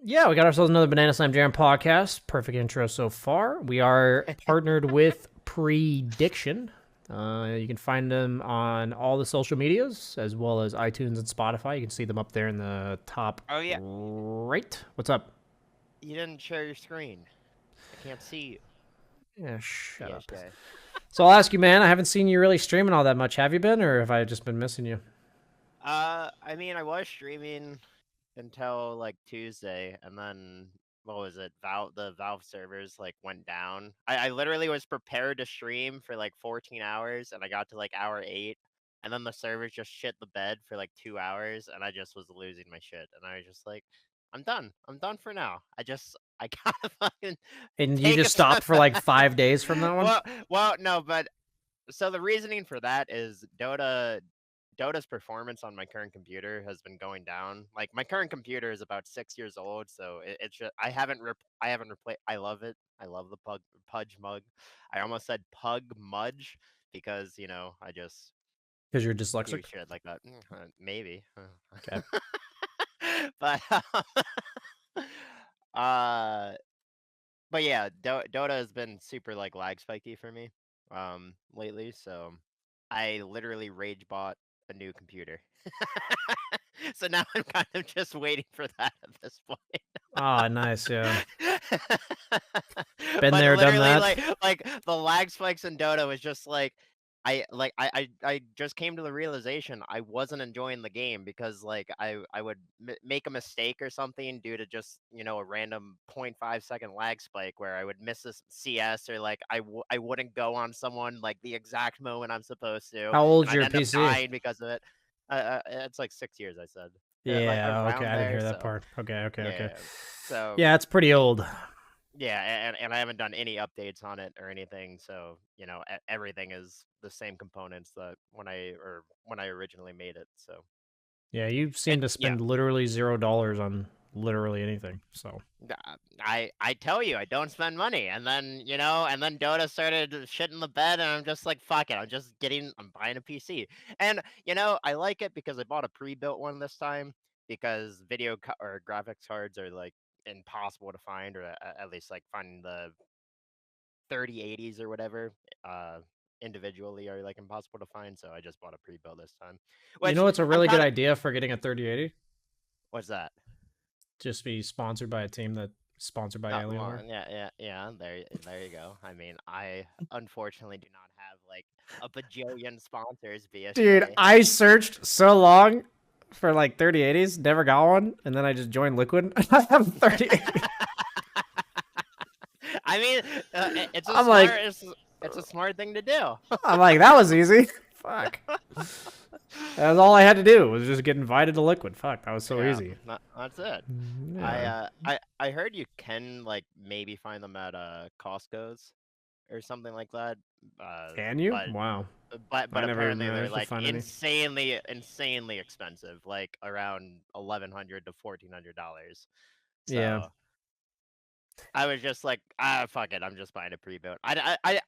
Yeah, we got ourselves another Banana Slam Jam podcast. Perfect intro so far. We are partnered with Prediction. You can find them on all the social medias as well as iTunes and Spotify. You can see them up there in the top Oh yeah, right. What's up? you didn't share your screen. I can't see you. Yeah, shut up. BSJ. So I'll ask you, man. I haven't seen you really streaming all that much. Have you been, or have I just been missing you? I mean, I was streaming until like Tuesday, and then what was it? The Valve servers like went down. I literally was prepared to stream for like 14 hours, and I got to like hour 8, and then the servers just shit the bed for like 2 hours, and I just was losing my shit, and I was just like, I'm done. I'm done for now. I gotta fucking And you take a just stopped for like 5 days from that one? well, no, but so the reasoning for that is Dota's performance on my current computer has been going down. Like my current computer is about 6 years old, so it's just I haven't replaced. I love it. I love the Pudge mug. I almost said Pug Mudge because I just Because you're do dyslexic. shit like that. Maybe, Okay. but uh, but yeah, Dota has been super like lag spiky for me lately, so I literally rage bought a new computer. So now I'm kind of just waiting for that at this point. Ah, nice. Yeah. Been But there, done literally that. like the lag spikes in Dota was just like I just came to the realization I wasn't enjoying the game because like I would make a mistake or something due to just a random 0.5 second lag spike where I would miss a CS or like I wouldn't go on someone like the exact moment I'm supposed to, How and old's I'd your end up PC? dying because of it. It's like 6 years, I said. Like Yeah, okay, around I didn't there, hear that so part. Okay, okay, okay. yeah. So Yeah, it's pretty old. yeah, and I haven't done any updates on it or anything, so everything is the same components that when I originally made it. So Yeah, you seem and to yeah, spend literally $0 on literally anything. So I tell you, I don't spend money, and then and then Dota started shit in the bed, and I'm just like, fuck it, I'm buying a PC, and I like it because I bought a pre-built one this time because or graphics cards are like impossible to find, or at least like finding the 3080s or whatever uh individually are like impossible to find, so I just bought a pre-built this time, you which know what's a I'm really good kind of idea for getting a 3080? what's that. Just be sponsored by a team that's sponsored by Well, Alienware. yeah, there you go. I mean, I unfortunately do not have like a bajillion sponsors, Dude, BSJ. I searched so long for like 3080s, never got one, and then I just joined Liquid. I have 3080. I mean, I'm like, it's a smart thing to do. that was easy. Fuck. That's all I had to do was just get invited to Liquid. Fuck, that was so Yeah, easy. that's it. Yeah. I heard you can like maybe find them at Costco's or something like that. Uh, Can you? but Wow. but I never apparently they're managed to like find any. insanely expensive, like around $1,100 to $1,400. Yeah. So I was just like, fuck it, I'm just buying a pre-built. I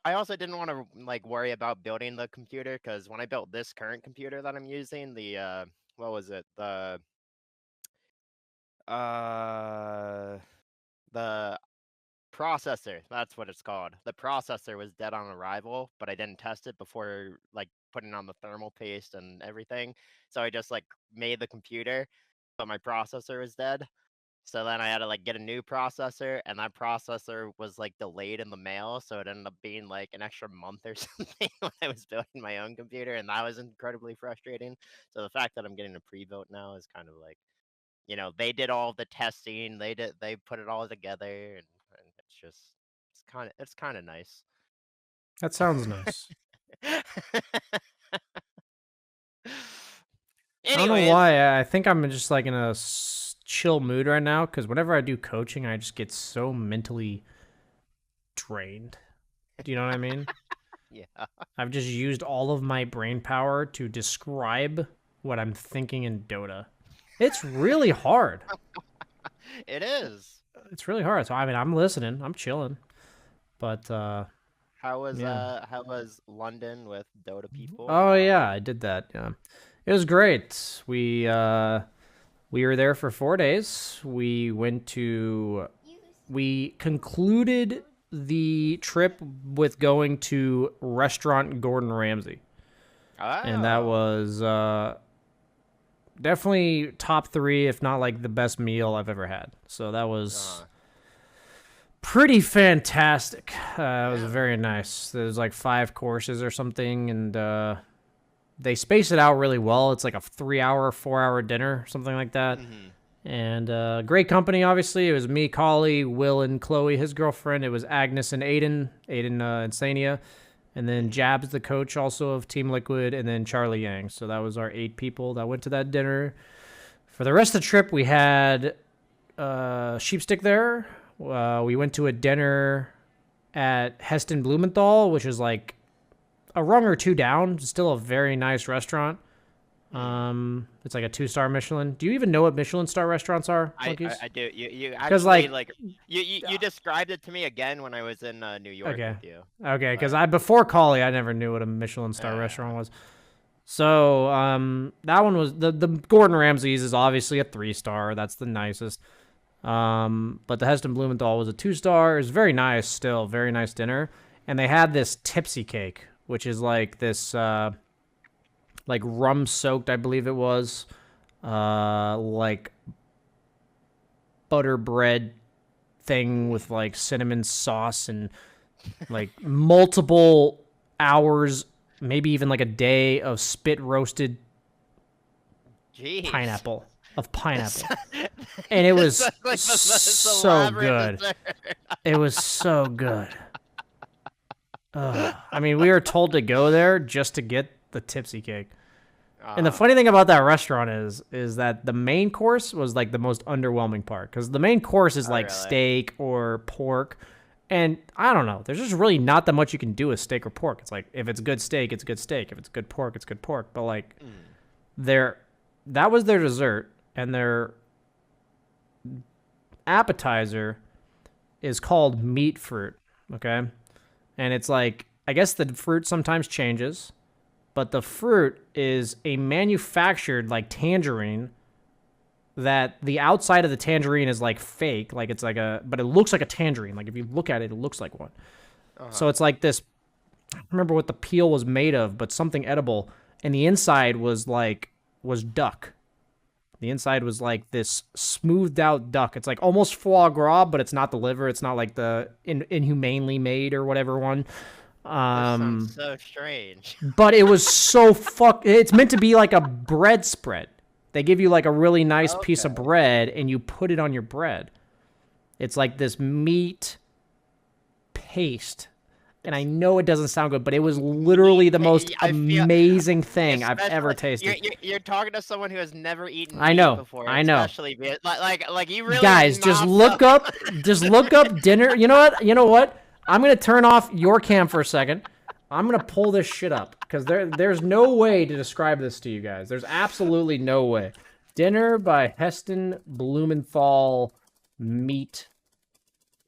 also didn't want to like worry about building the computer because when I built this current computer that I'm using, the what was it, uh the processor, that's what it's called. The processor was dead on arrival, but I didn't test it before like putting on the thermal paste and everything. So I just like made the computer, but my processor was dead. So then I had to like get a new processor, and that processor was like delayed in the mail, so it ended up being like an extra month or something when I was building my own computer, and that was incredibly frustrating. So the fact that I'm getting a pre-built now is kind of like, they did all the testing, they put it all together, and it's kind of nice. That sounds nice. I don't know Anyways, why. I think I'm just like in a chill mood right now because whenever I do coaching, I just get so mentally drained. Do you know what I mean? yeah, I've just used all of my brain power to describe what I'm thinking in Dota. It's really hard. it is. It's really hard. So I mean, I'm listening. I'm chilling. But yeah. How was London with Dota people? Oh yeah, I did that. Yeah. It was great. We We were there for 4 days. We concluded the trip with going to Restaurant Gordon Ramsay. And that was definitely top 3, if not like the best meal I've ever had. So that was pretty fantastic. It was very nice. There's like 5 courses or something, and they space it out really well. It's like a 3-hour, 4-hour dinner, something like that. And great company, obviously. It was me, Collie, Will, and Chloe, his girlfriend. It was Agnes and Aiden Insania. And then Jabs, the coach also of Team Liquid, and then Charlie Yang. So that was our 8 people that went to that dinner. For the rest of the trip, we had Sheepstick there. We went to a dinner at Heston Blumenthal, which is like a rung or 2 down. Still a very nice restaurant. It's like a 2-star Michelin. Do you even know what Michelin star restaurants are? I do. You actually you described it to me again when I was in New York with you. Okay, because before Collie, I never knew what a Michelin star restaurant was. So that one was the Gordon Ramsay's is obviously a 3-star. That's the nicest. But the Heston Blumenthal was a 2-star. It was very nice. Still very nice dinner. And they had this tipsy cake, which is like this. Like rum soaked, I believe it was, like butter bread thing with like cinnamon sauce and like multiple hours, maybe even like a day of spit roasted pineapple. And it was like so good. It was so good. I mean, we were told to go there just to get the tipsy cake. And the funny thing about that restaurant is that the main course was like the most underwhelming part, because the main course is like steak or pork, and I don't know, there's just really not that much you can do with steak or pork. It's like, if it's good steak, it's good steak. If it's good pork, it's good pork. But like that was their dessert, and their appetizer is called meat fruit. Okay, and it's like, I guess the fruit sometimes changes, but the fruit is a manufactured like tangerine that the outside of the tangerine is like fake, like it's like but it looks like a tangerine. Like if you look at it, it looks like one. So it's like this, I don't remember what the peel was made of, but something edible. And the inside was duck. The inside was like this smoothed out duck. It's like almost foie gras, but it's not the liver. It's not like the inhumanely made or whatever one. That sounds so strange. But it was so it's meant to be like a bread spread. They give you like a really nice piece of bread and you put it on your bread. It's like this meat paste. And I know it doesn't sound good, but it was literally the most amazing thing I've ever tasted. You're talking to someone who has never eaten meat before. I know. Especially like you really guys, just look up dinner. You know what? I'm going to turn off your cam for a second. I'm going to pull this shit up, because there's no way to describe this to you guys. There's absolutely no way. Dinner by Heston Blumenthal meat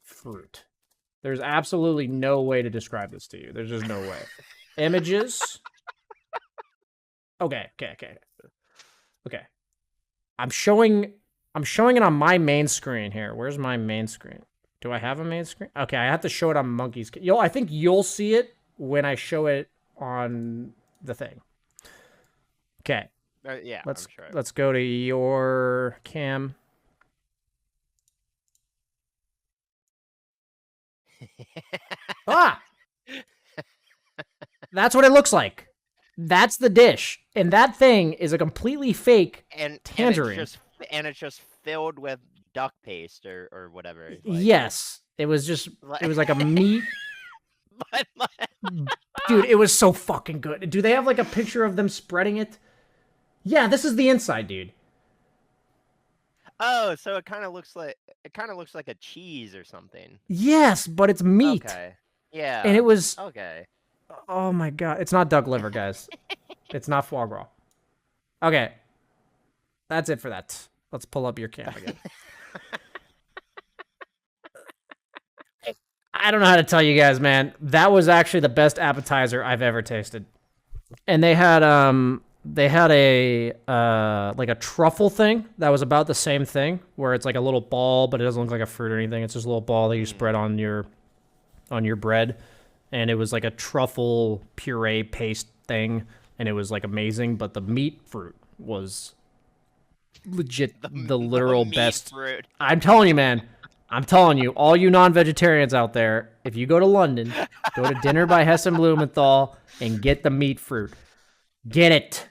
fruit. There's absolutely no way to describe this to you. There's just no way. Images. Okay. I'm showing it on my main screen here. Where's my main screen? Do I have a main screen? Okay, I have to show it on Monkeys. I think you'll see it when I show it on the thing. Okay. Yeah, let's go to your cam. That's what it looks like. That's the dish, and that thing is a completely fake tangerine. And it's just filled with duck paste or whatever. Yes, it was like a meat. Dude, it was so fucking good. Do they have like a picture of them spreading it? Yeah, this is the inside, dude. Oh, so it kind of looks like a cheese or something. Yes, but it's meat. Okay. Yeah. And it was okay. Oh my god, it's not duck liver, guys. It's not foie gras. Okay. That's it for that. Let's pull up your cam again. I don't know how to tell you guys, man. That was actually the best appetizer I've ever tasted. And they had they had a like a truffle thing that was about the same thing, where it's like a little ball, but it doesn't look like a fruit or anything. It's just a little ball that you spread on your bread, and it was like a truffle puree paste thing, and it was like amazing. But the meat fruit was legit the literal meat best. fruit. I'm telling you, man. I'm telling you, all you non-vegetarians out there, if you go to London, go to Dinner by Hessen Blumenthal and get the meat fruit. Get it.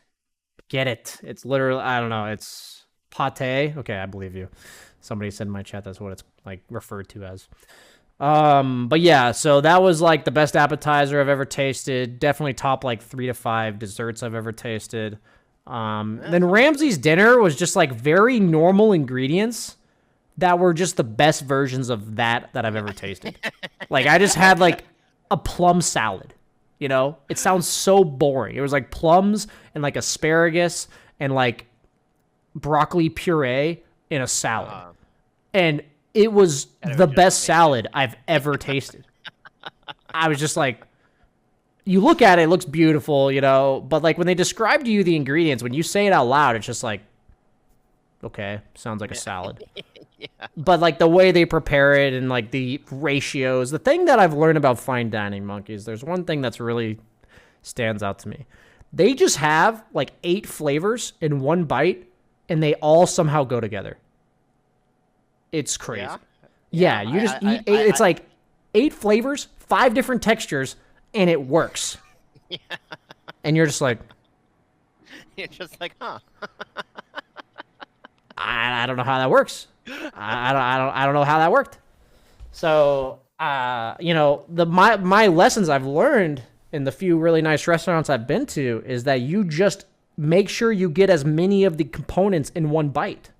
Get it. It's literally, I don't know, it's pate. Okay, I believe you. Somebody said in my chat that's what it's like referred to as. But yeah, so that was like the best appetizer I've ever tasted. Definitely top like 3 to 5 desserts I've ever tasted. Then Ramsay's dinner was just like very normal ingredients that were just the best versions of that I've ever tasted. Like I just had like a plum salad, you know? It sounds so boring. It was like plums and like asparagus and like broccoli puree in a salad. And it was the best salad I've ever tasted. I was just like, you look at it, it looks beautiful, you know? But like when they describe to you the ingredients, when you say it out loud, it's just like, okay, sounds like a salad. Yeah. But like the way they prepare it and like the ratios, the thing that I've learned about fine dining, monkeys, there's one thing that's really stands out to me. They just have like 8 flavors in one bite and they all somehow go together. It's crazy. Yeah, you just eat 8. It's like 8 flavors, 5 different textures, and it works. Yeah. And you're just like, huh. I don't know how that works. I don't know how that worked. So, you know, my lessons I've learned in the few really nice restaurants I've been to is that you just make sure you get as many of the components in one bite,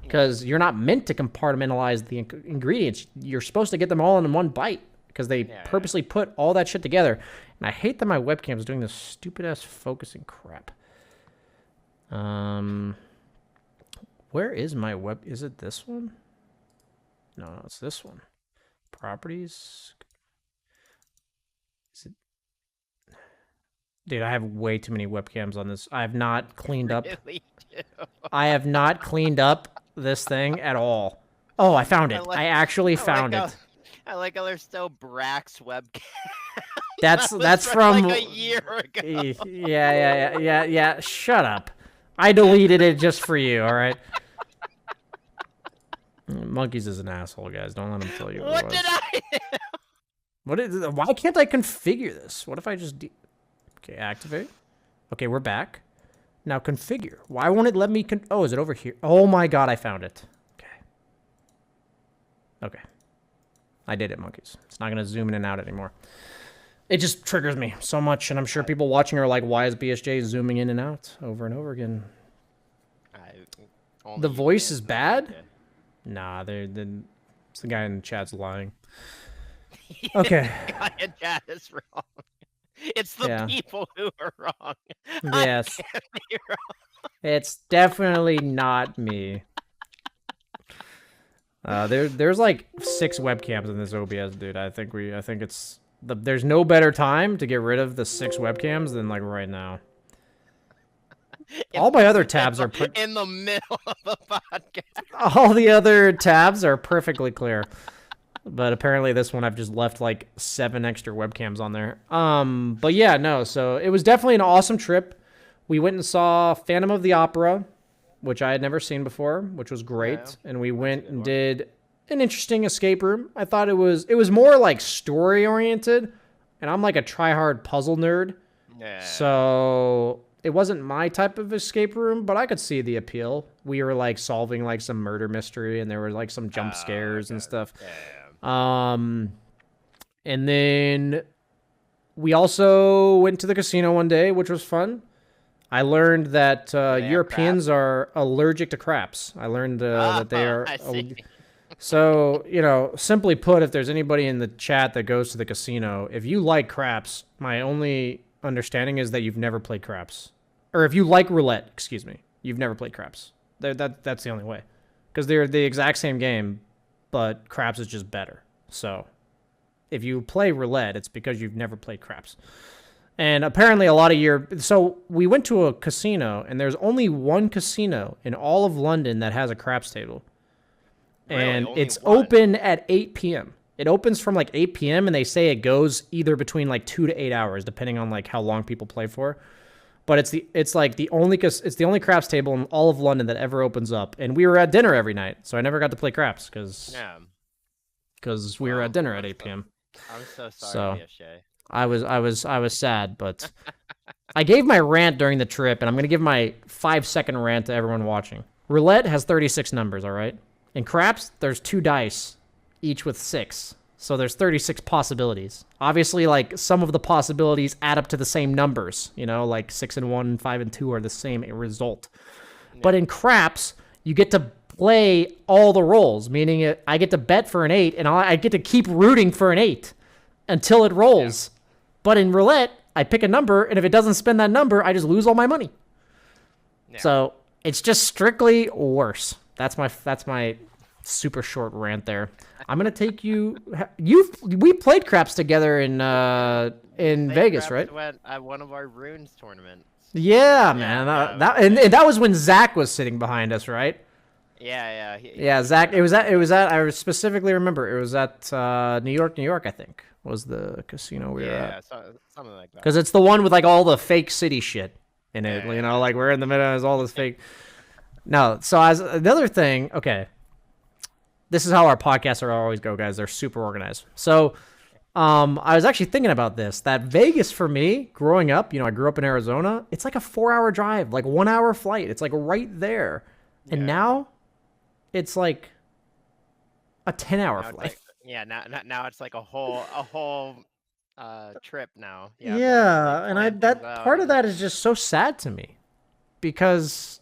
because you're not meant to compartmentalize the ingredients. You're supposed to get them all in one bite because they purposely put all that shit together. And I hate that my webcam is doing this stupid ass focusing crap. Where is my web? Is it this one? No, it's this one. Properties. Is it? Dude, I have way too many webcams on this. I have not cleaned up. I have not cleaned up this thing at all. Oh, I found it. I actually found it. I like how there's still Brax webcam. That's from like a year ago. Yeah. Shut up. I deleted it just for you, all right? Monkeys is an asshole, guys. Don't let him tell you what did I do? Why can't I configure this? What if I just... Okay, activate. Okay, we're back. Now configure. Why won't it let me... Oh, is it over here? Oh my god, I found it. Okay. I did it, monkeys. It's not going to zoom in and out anymore. It just triggers me so much, and I'm sure people watching are like, why is BSJ zooming in and out over and over again? The voice is bad? Nah, it's the guy in the chat's lying. Okay. The guy in chat is wrong. It's the people who are wrong. Yes. It's definitely not me. There's like 6 webcams in this OBS, dude. I think it's there's no better time to get rid of the 6 webcams than like right now. All my other tabs are in the middle of the podcast. All the other tabs are perfectly clear. But apparently this one I've just left like 7 extra webcams on there. But yeah, no, so it was definitely an awesome trip. We went and saw Phantom of the Opera, which I had never seen before, which was great. Yeah, and we went and did an interesting escape room. I thought it was more like story oriented, and I'm like a try-hard puzzle nerd. Yeah. So it wasn't my type of escape room, but I could see the appeal. We were like solving like some murder mystery, and there were like some jump scares and stuff. Yeah. And then we also went to the casino one day, which was fun. I learned that Europeans are allergic to craps. I learned that they are. So, you know, simply put, if there's anybody in the chat that goes to the casino, if you like craps, my only understanding is that you've never played craps. Or if you like roulette, excuse me, you've never played craps. That's the only way. Because they're the exact same game, but craps is just better. So if you play roulette, it's because you've never played craps. And apparently a lot of so we went to a casino, and there's only one casino in all of London that has a craps table. Really? And Only it's one? open at 8 p.m. It opens from like 8 p.m. and they say it goes either between like 2 to 8 hours, depending on like how long people play for. But it's the only craps table in all of London that ever opens up. And we were at dinner every night, so I never got to play craps because we were at dinner at 8 p.m. I'm so sorry, BSJ. I was sad, but I gave my rant during the trip, and I'm gonna give my 5-second rant to everyone watching. Roulette has 36 numbers, all right? In craps, there's 2 dice, each with 6. So there's 36 possibilities. Obviously, like, some of the possibilities add up to the same numbers. You know, like 6 and 1, 5 and 2 are the same result. Yeah. But in craps, you get to play all the rolls, meaning I get to bet for an 8, and I get to keep rooting for an 8 until it rolls. Yeah. But in roulette, I pick a number, and if it doesn't spend that number, I just lose all my money. Yeah. So it's just strictly worse. That's my super short rant there. I'm gonna take you. We played craps together in Vegas, right? At one of our runes tournaments. Yeah, man. That was when Zach was sitting behind us, right? Yeah. Zach. It was at. I specifically remember it was at New York. I think was the casino we were at. Yeah, something like that. Because it's the one with like all the fake city shit in it. You know, like we're in the middle. There's all this fake. No, so as another thing, okay. This is how our podcasts are always go, guys. They're super organized. So, I was actually thinking about this. That Vegas for me, growing up, I grew up in Arizona. It's like a 4-hour drive, like 1-hour flight. It's like right there. Yeah. And now, it's like a 10-hour flight. Now it's like a whole trip now. Yeah, and part of that is just so sad to me, because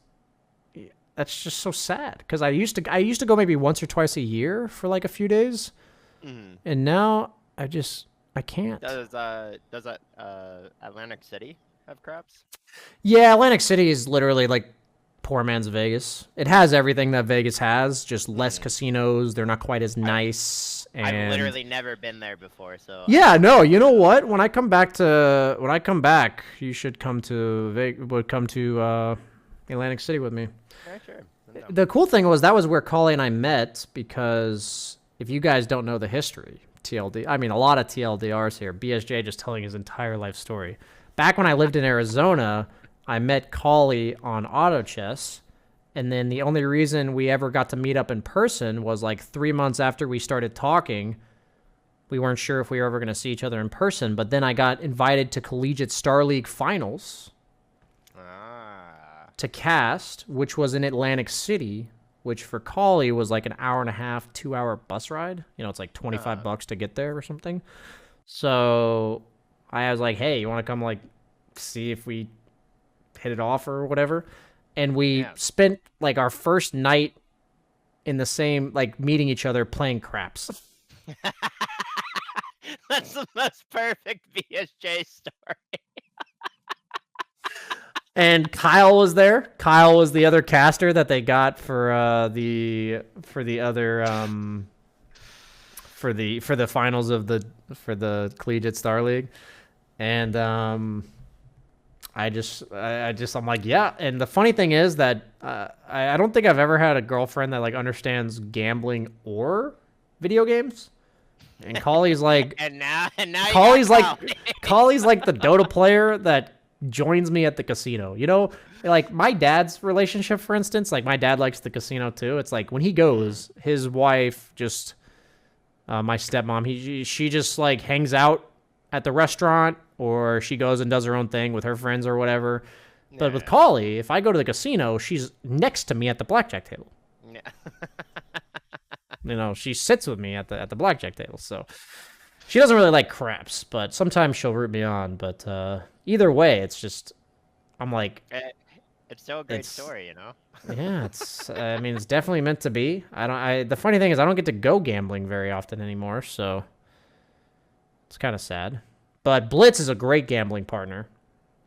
that's just so sad. Because I used to go maybe once or twice a year for like a few days, and now I can't. Does Atlantic City have craps? Yeah, Atlantic City is literally like poor man's Vegas. It has everything that Vegas has, just less casinos. They're not quite as nice. I've literally never been there before, so. Yeah, no. You know what? When I come back, you should come to Atlantic City with me. Yeah, sure. No. The cool thing was that was where Collie and I met, because if you guys don't know the history, TLD, I mean, a lot of TLDRs here. BSJ just telling his entire life story. Back when I lived in Arizona, I met Collie on auto chess, and then the only reason we ever got to meet up in person was like 3 months after we started talking. We weren't sure if we were ever going to see each other in person, but then I got invited to Collegiate Star League Finals to cast, which was in Atlantic City, which for Collie was like an 1.5-hour, 2-hour bus ride. It's like $25 to get there or something. So I was like, hey, you want to come like see if we hit it off or whatever? And we spent like our first night in the same, like, meeting each other playing craps. That's the most perfect BSJ story. And Kyle was there. Kyle was the other caster that they got for the finals of the Collegiate Star League. And I'm like, yeah. And the funny thing is that I don't think I've ever had a girlfriend that like understands gambling or video games. And Collie's like, and now Collie's like the Dota player that joins me at the casino. Like my dad's relationship, for instance, like my dad likes the casino too. It's like when he goes, his wife just, my stepmom, she just like hangs out at the restaurant, or she goes and does her own thing with her friends or whatever. Yeah. But with Collie, if I go to the casino, she's next to me at the blackjack table. Yeah. She sits with me at the blackjack table. So she doesn't really like craps, but sometimes she'll root me on. But either way, it's just, I'm like, it's still a great story, Yeah, it's it's definitely meant to be. The funny thing is I don't get to go gambling very often anymore, so it's kind of sad. But Blitz is a great gambling partner.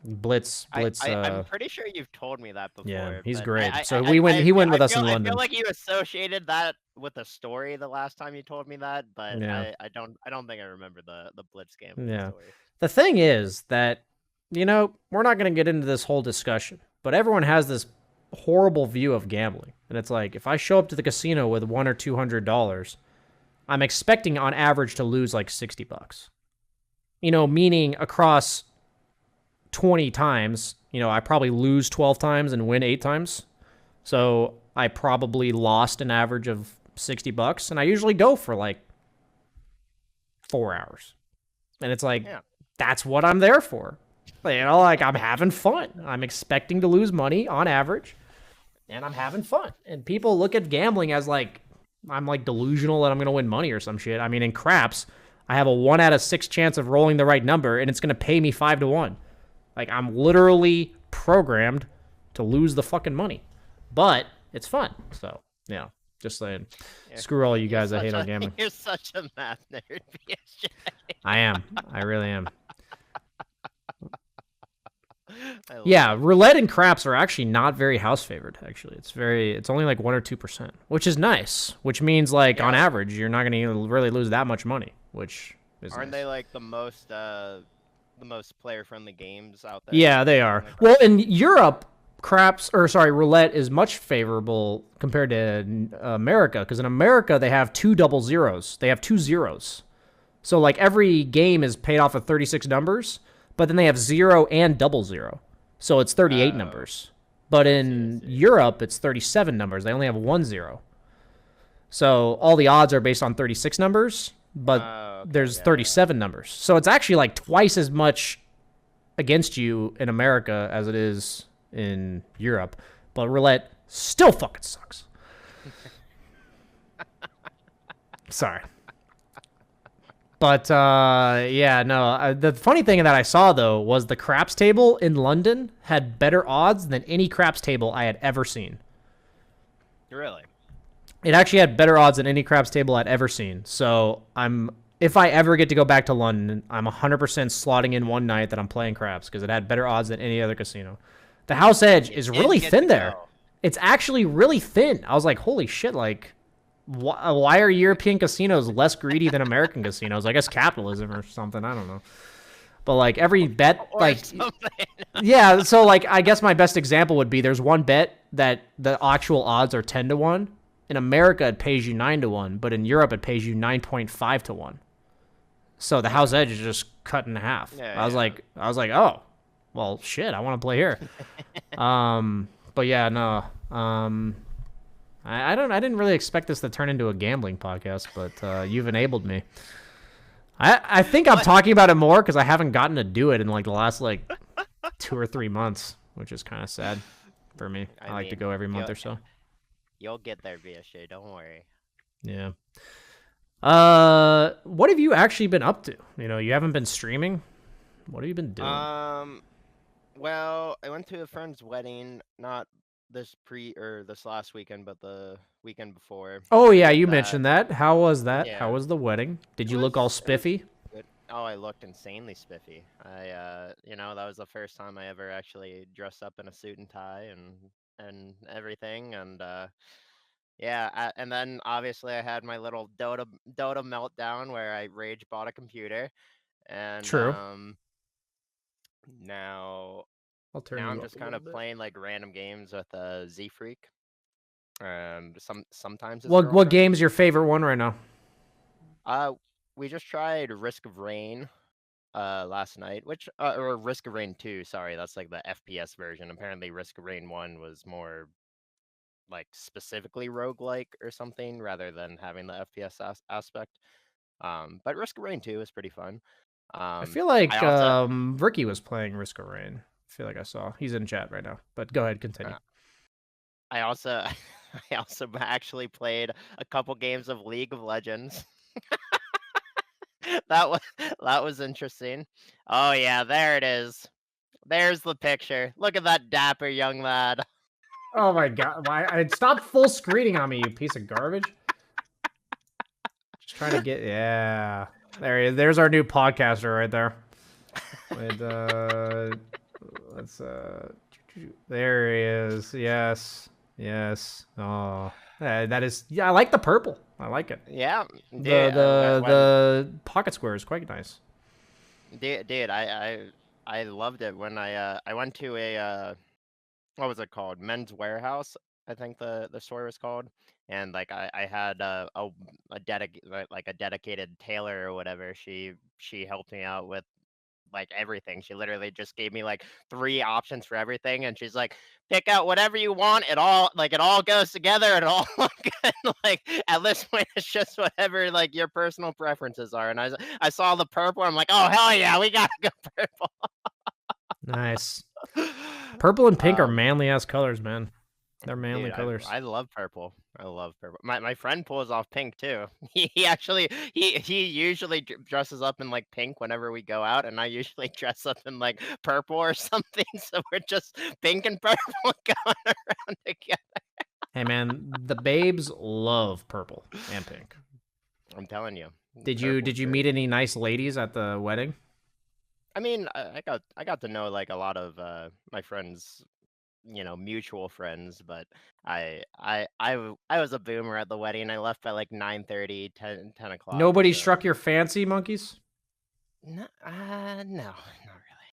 Blitz. I'm pretty sure you've told me that before. Yeah, he's great. He went with us in London. I feel like you associated that with a story the last time you told me that, but yeah. I don't think I remember the Blitz game. Yeah. Story. The thing is that we're not going to get into this whole discussion, but everyone has this horrible view of gambling. And it's like, if I show up to the casino with $100 or $200, I'm expecting on average to lose like $60. Meaning across 20 times, I probably lose 12 times and win 8 times. So I probably lost an average of $60, and I usually go for like 4 hours. And it's like, that's what I'm there for. Like I'm having fun. I'm expecting to lose money on average, and I'm having fun. And people look at gambling as like, I'm like delusional that I'm going to win money or some shit. I mean, in craps, I have a 1 out of 6 chance of rolling the right number, and it's going to pay me 5 to 1. Like, I'm literally programmed to lose the fucking money. But it's fun. So, just saying. Screw all you guys that hate on gambling. You're such a math nerd, BSJ. I am. I really am. Yeah, roulette and craps are actually not very house favored. Actually, it's only like 1 or 2%, which is nice. Which means like on average, you're not going to really lose that much money. Which is aren't nice. they like the most player friendly games out there? Yeah, they are. Well, in Europe, roulette is much favorable compared to America, because in America they have 2 double zeros. They have 2 zeros. So like every game is paid off of 36 numbers. But then they have 0 and double 0. So it's 38 numbers. But in Europe, it's 37 numbers. They only have 1 0. So all the odds are based on 36 numbers, but there's 37 numbers. So it's actually like twice as much against you in America as it is in Europe. But roulette still fucking sucks. Sorry. But, the funny thing that I saw, though, was the craps table in London had better odds than any craps table I had ever seen. Really? It actually had better odds than any craps table I'd ever seen. So, if I ever get to go back to London, I'm 100% slotting in one night that I'm playing craps, because it had better odds than any other casino. The house edge is really thin there. It's actually really thin. I was like, holy shit, like... Why are European casinos less greedy than American casinos? I guess capitalism or something. I don't know. But like every bet, like, yeah. So like, I guess my best example would be there's one bet that the actual odds are 10 to 1. In America, it pays you 9 to 1, but in Europe, it pays you 9.5 to 1. So the house edge is just cut in half. I was like, oh, well, shit. I want to play here. But yeah, no. I didn't really expect this to turn into a gambling podcast, but you've enabled me. I think I'm talking about it more because I haven't gotten to do it in like the last like 2 or 3 months, which is kind of sad for me. I like to go every month or so. You'll get there, BSJ. Don't worry. Yeah. What have you actually been up to? You haven't been streaming. What have you been doing? Well, I went to a friend's wedding, not this last weekend, but the weekend before. Oh yeah, you mentioned that. How was that? Yeah. How was the wedding? Did you look all spiffy? Oh, I looked insanely spiffy. That was the first time I ever actually dressed up in a suit and tie and everything, and and then obviously I had my little Dota meltdown where I rage bought a computer, and True. Now I'm just kind of playing like random games with Z Freak. Sometimes. What game's your favorite one right now? We just tried Risk of Rain, last night, or Risk of Rain 2. Sorry, that's like the FPS version. Apparently, Risk of Rain 1 was more like specifically roguelike or something rather than having the FPS aspect. But Risk of Rain 2 is pretty fun. I feel like Ricky was playing Risk of Rain. I feel like I saw. He's in chat right now. But go ahead, continue. I also actually played a couple games of League of Legends. That was interesting. Oh yeah, there it is. There's the picture. Look at that dapper young lad. Oh my god! Why? Stop full screening on me, you piece of garbage. Just trying to get There he is. There's our new podcaster right there. Let's there he is. Yes. Oh, that is. Yeah, I like the purple. I like it. Yeah. The pocket square is quite nice. Dude, I I loved it when I went to a what was it called? Men's Warehouse, I think the store was called. And like I had a dedicated tailor or whatever. She helped me out with like everything. She literally just gave me like three options for everything, and she's like, "Pick out whatever you want. It all goes together. It all look good." Like at this point, it's just whatever like your personal preferences are. And I saw the purple. I'm like, "Oh hell yeah, we gotta go purple." Nice. Purple and pink are Um, manly ass colors, man. They're manly Dude, I colors. I love purple. I love purple. My friend pulls off pink too. He actually he usually dresses up in like pink whenever we go out, and I usually dress up in like purple or something. So we're just pink and purple going around together. Hey, man, the babes love purple and pink. I'm telling you, Did purple's you great. meet any nice ladies at the wedding? I mean, I got to know like a lot of my friends, mutual friends, but I was a boomer at the wedding. I left by like 9:30, 10 o'clock. Nobody So struck your fancy, monkeys? no, no, not really.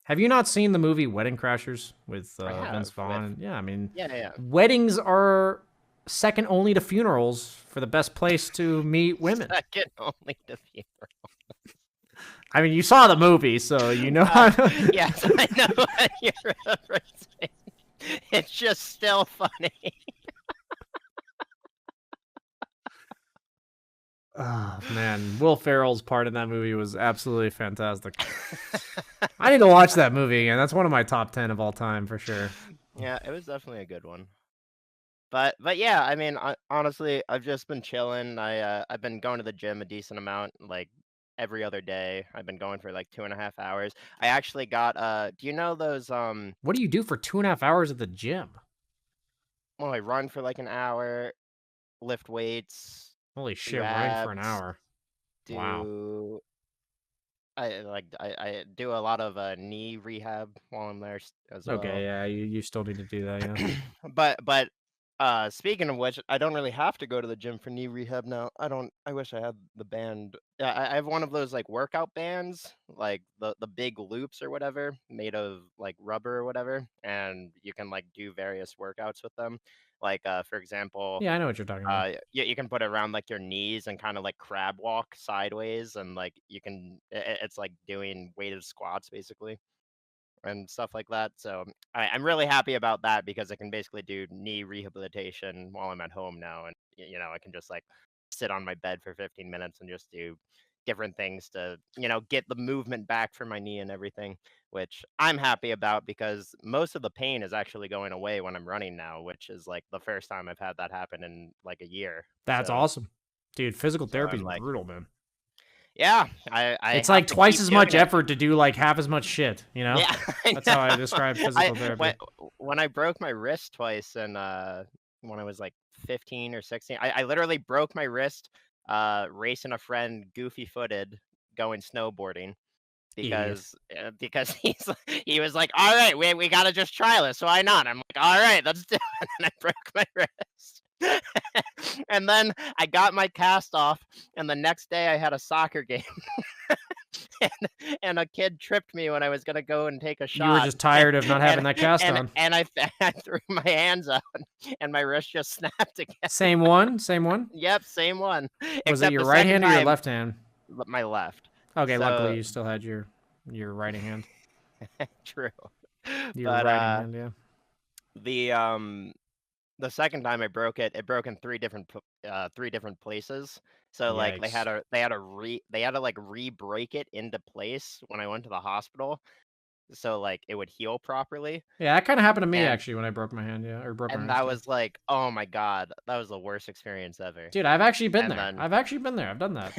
Have you not seen the movie Wedding Crashers with I Vince have with Vaughn? Yeah, I mean, yeah, yeah. weddings are second only to funerals for the best place to meet women. Second only to I mean, you saw the movie, so you know how. yes, I know what you're referencing. It's just still funny. Oh man, Will Ferrell's part in that movie was absolutely fantastic. I need to watch that movie again. That's one of my top 10 of all time for sure. Yeah, it was definitely a good one. But yeah, I mean, honestly, I've just been chilling. I've been going to the gym a decent amount, like every other day. I've been going for like 2.5 hours. I actually got do you know those What do you do for 2.5 hours at the gym? well, I run for like an hour, lift weights, Holy do shit, running for an abs, hour. Wow. do I do a lot of knee rehab while I'm there as Okay, well. yeah, you still need to do that, yeah. But speaking of which, I don't really have to go to the gym for knee rehab now. I wish I had the band. Yeah, I have one of those like workout bands, like the big loops or whatever, made of like rubber or whatever, and you can like do various workouts with them. Like for example, Yeah, I know what you're talking about. you can put it around like your knees and kind of like crab walk sideways, and like it's like doing weighted squats basically and stuff like that. So I'm really happy about that because I can basically do knee rehabilitation while I'm at home now, and I can just like sit on my bed for 15 minutes and just do different things to get the movement back for my knee and everything, which I'm happy about because most of the pain is actually going away when I'm running now, which is like the first time I've had that happen in like a year. That's So awesome. Dude, physical so therapy is I'm like, brutal, man. yeah, I It's have like to twice keep as doing much it. effort to do like half as much shit, you know? Yeah, I That's how I know. describe I physical when therapy. when I broke my wrist twice and when I was like 15 or 16, I literally broke my wrist racing a friend goofy footed going snowboarding Idiot. because he was like, "All right, we got to just try this. So why not?" I'm like, "All right, let's do it." And I broke my wrist. And then I got my cast off, and the next day I had a soccer game. And a kid tripped me when I was gonna go and take a You were shot, just tired of not having and that cast and on. and I, I threw my hands out, and my wrist just snapped again. Same one? Same one? Yep, same one, Was it except your the right second hand or your time, left hand? my left. Okay, luckily So you still had your writing hand. true, Your but writing hand, yeah. the um the second time I broke it, it broke in three different places. So like Yikes. they had to like re-break it into place when I went to the hospital, so like it would heal properly. Yeah, that kind of happened to me And actually when I broke my hand, yeah, or broke my And wrist, that yeah. was like, oh my god, that was the worst experience ever. Dude, I've actually been And there. then I've actually been there. I've done that.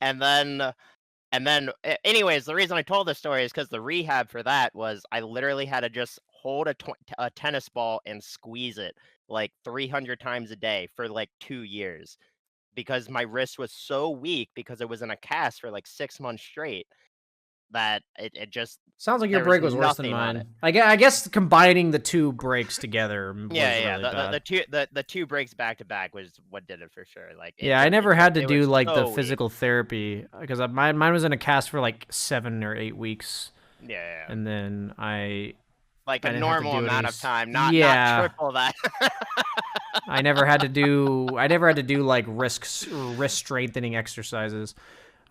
and then anyways, the reason I told this story is because the rehab for that was I literally had to just hold a tennis ball and squeeze it like 300 times a day for like 2 years because my wrist was so weak because it was in a cast for like 6 months straight. that it just sounds like your there break was worse than nothing on mine. it. I guess combining the 2 breaks together was really bad. The two breaks back to back was what did it for sure. Like Yeah, I never had to it do was like the so weak. physical therapy because mine was in a cast for like 7 or 8 weeks, Yeah. and then Like I a didn't have to normal do amount any. of time, not Yeah, triple that. I never had to do like wrist strengthening exercises.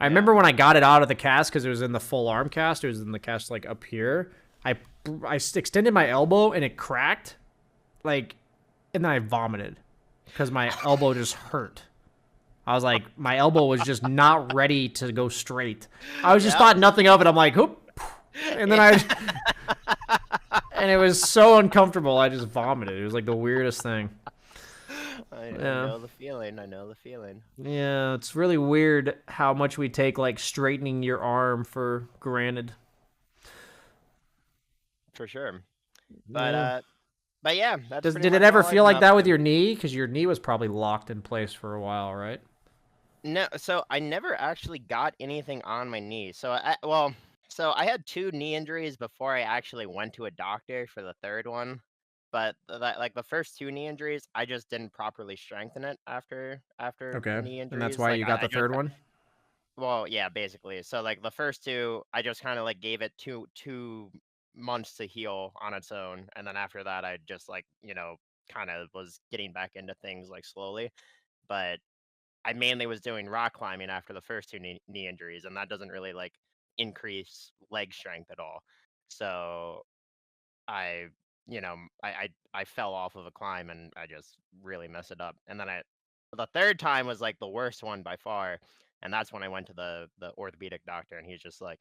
I remember when I got it out of the cast because it was in the full arm cast. It was in the cast like up here. I extended my elbow and it cracked, like, and then I vomited because my elbow just hurt. I was like, my elbow was just not ready to go straight. I was just thought nothing of it. I'm like, whoop, and then and it was so uncomfortable. I just vomited. It was like the weirdest thing. I know the feeling. Yeah, it's really weird how much we take like straightening your arm for granted. For sure. But yeah, that's Did it ever feel like that with your knee? Because your knee was probably locked in place for a while, right? No, so I never actually got anything on my knee. So I had 2 knee injuries before I actually went to a doctor for the third one. But like the first 2 knee injuries, I just didn't properly strengthen it after Okay, knee and that's injuries. why Like you got I the just third one? well, yeah, basically. So like the first 2, I just kind of like gave it 2 months to heal on its own, and then after that, I just like kind of was getting back into things like slowly. But I mainly was doing rock climbing after the first 2 knee injuries, and that doesn't really like increase leg strength at all. So I, I fell off of a climb and I just really messed it up. And then the third time was like the worst one by far, and that's when I went to the orthopedic doctor, and he's just like,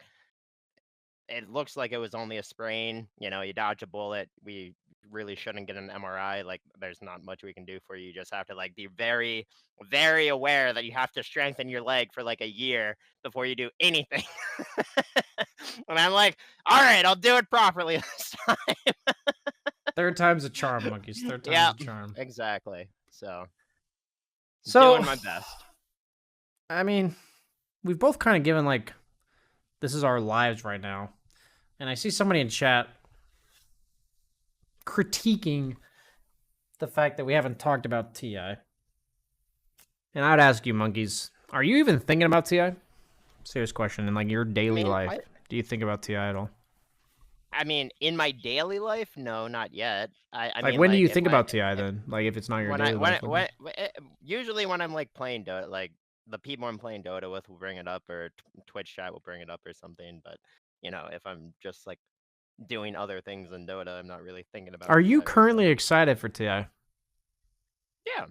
it looks like it was only a sprain. You dodge a bullet. We really shouldn't get an MRI. Like, there's not much we can do for you. You just have to like be very, very aware that you have to strengthen your leg for like a year before you do anything. And I'm like, all right, I'll do it properly this time. Third time's a charm, monkeys. Third time's a charm. Exactly. So So, doing my best. I mean, we've both kind of given like, this is our lives right now. And I see somebody in chat critiquing the fact that we haven't talked about TI. And I would ask you, monkeys, are you even thinking about TI? Serious question. In like your daily life, do you think about TI at all? I mean, in my daily life, no, not yet. I like, mean, when do you think about TI then? Like, if it's not your daily life. Usually when I'm like playing Dota, like the people I'm playing Dota with will bring it up, or Twitch chat will bring it up or something. But if I'm just like doing other things in Dota, I'm not really thinking about. Are you currently excited for TI? Yeah,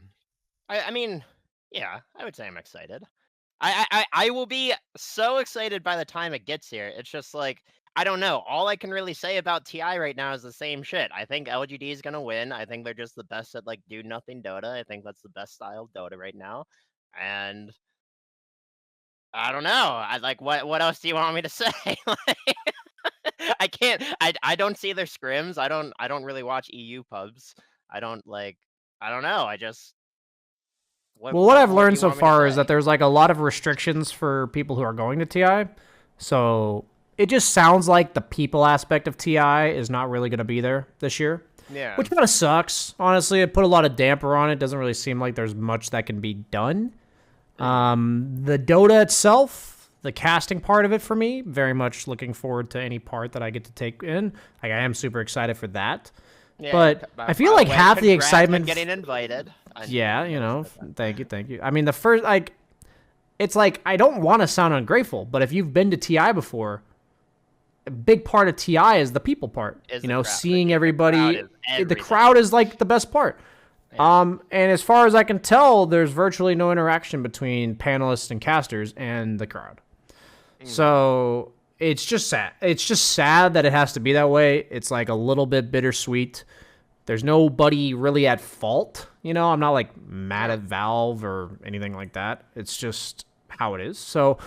I mean, yeah, I would say I'm excited. I will be so excited by the time it gets here. It's just like, I don't know. All I can really say about TI right now is the same shit. I think LGD is gonna win. I think they're just the best at like do nothing Dota. I think that's the best style of Dota right now. And I don't know. I like what else do you want me to say? I can't. I don't see their scrims. I don't really watch EU pubs. I don't know. I just. What I've learned so far is that there's like a lot of restrictions for people who are going to TI. So it just sounds like the people aspect of TI is not really going to be there this year. Yeah. Which kind of sucks. Honestly, it put a lot of damper on it. Doesn't really seem like there's much that can be done. The Dota itself, the casting part of it for me, very much looking forward to any part that I get to take in. Like, I am super excited for that. Yeah, but I feel like half the excitement getting invited. Yeah, thank you. I mean, the first, like, it's like, I don't want to sound ungrateful, but if you've been to TI before, a big part of TI is the people part. Seeing everybody. The crowd is like the best part. Yeah. And as far as I can tell, there's virtually no interaction between panelists and casters and the crowd. So it's just sad. It's just sad that it has to be that way. It's like a little bit bittersweet. There's nobody really at fault. I'm not like mad at Valve or anything like that. It's just how it is. So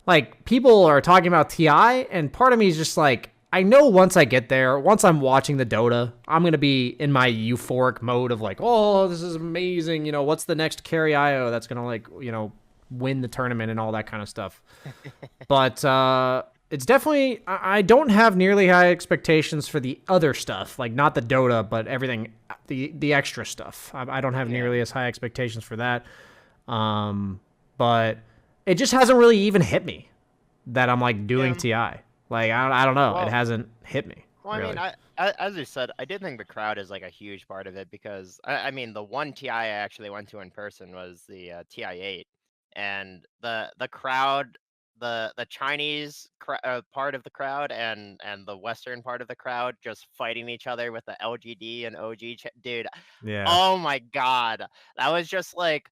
like, people are talking about TI, and part of me is just like, I know once I get there, once I'm watching the Dota, I'm going to be in my euphoric mode of like, oh, this is amazing. What's the next carry that's going to like, win the tournament and all that kind of stuff. But it's definitely, I don't have nearly high expectations for the other stuff, like not the Dota, but everything, the extra stuff. I don't have nearly as high expectations for that. But it just hasn't really even hit me that I'm like doing TI. Like, I don't know. It hasn't hit me. Well, really. I mean, as you said, I did think the crowd is like a huge part of it because I mean, the one TI I actually went to in person was the TI8, and the crowd, the Chinese part of the crowd and the Western part of the crowd just fighting each other with the LGD and OG, dude. Yeah. Oh my God, that was just like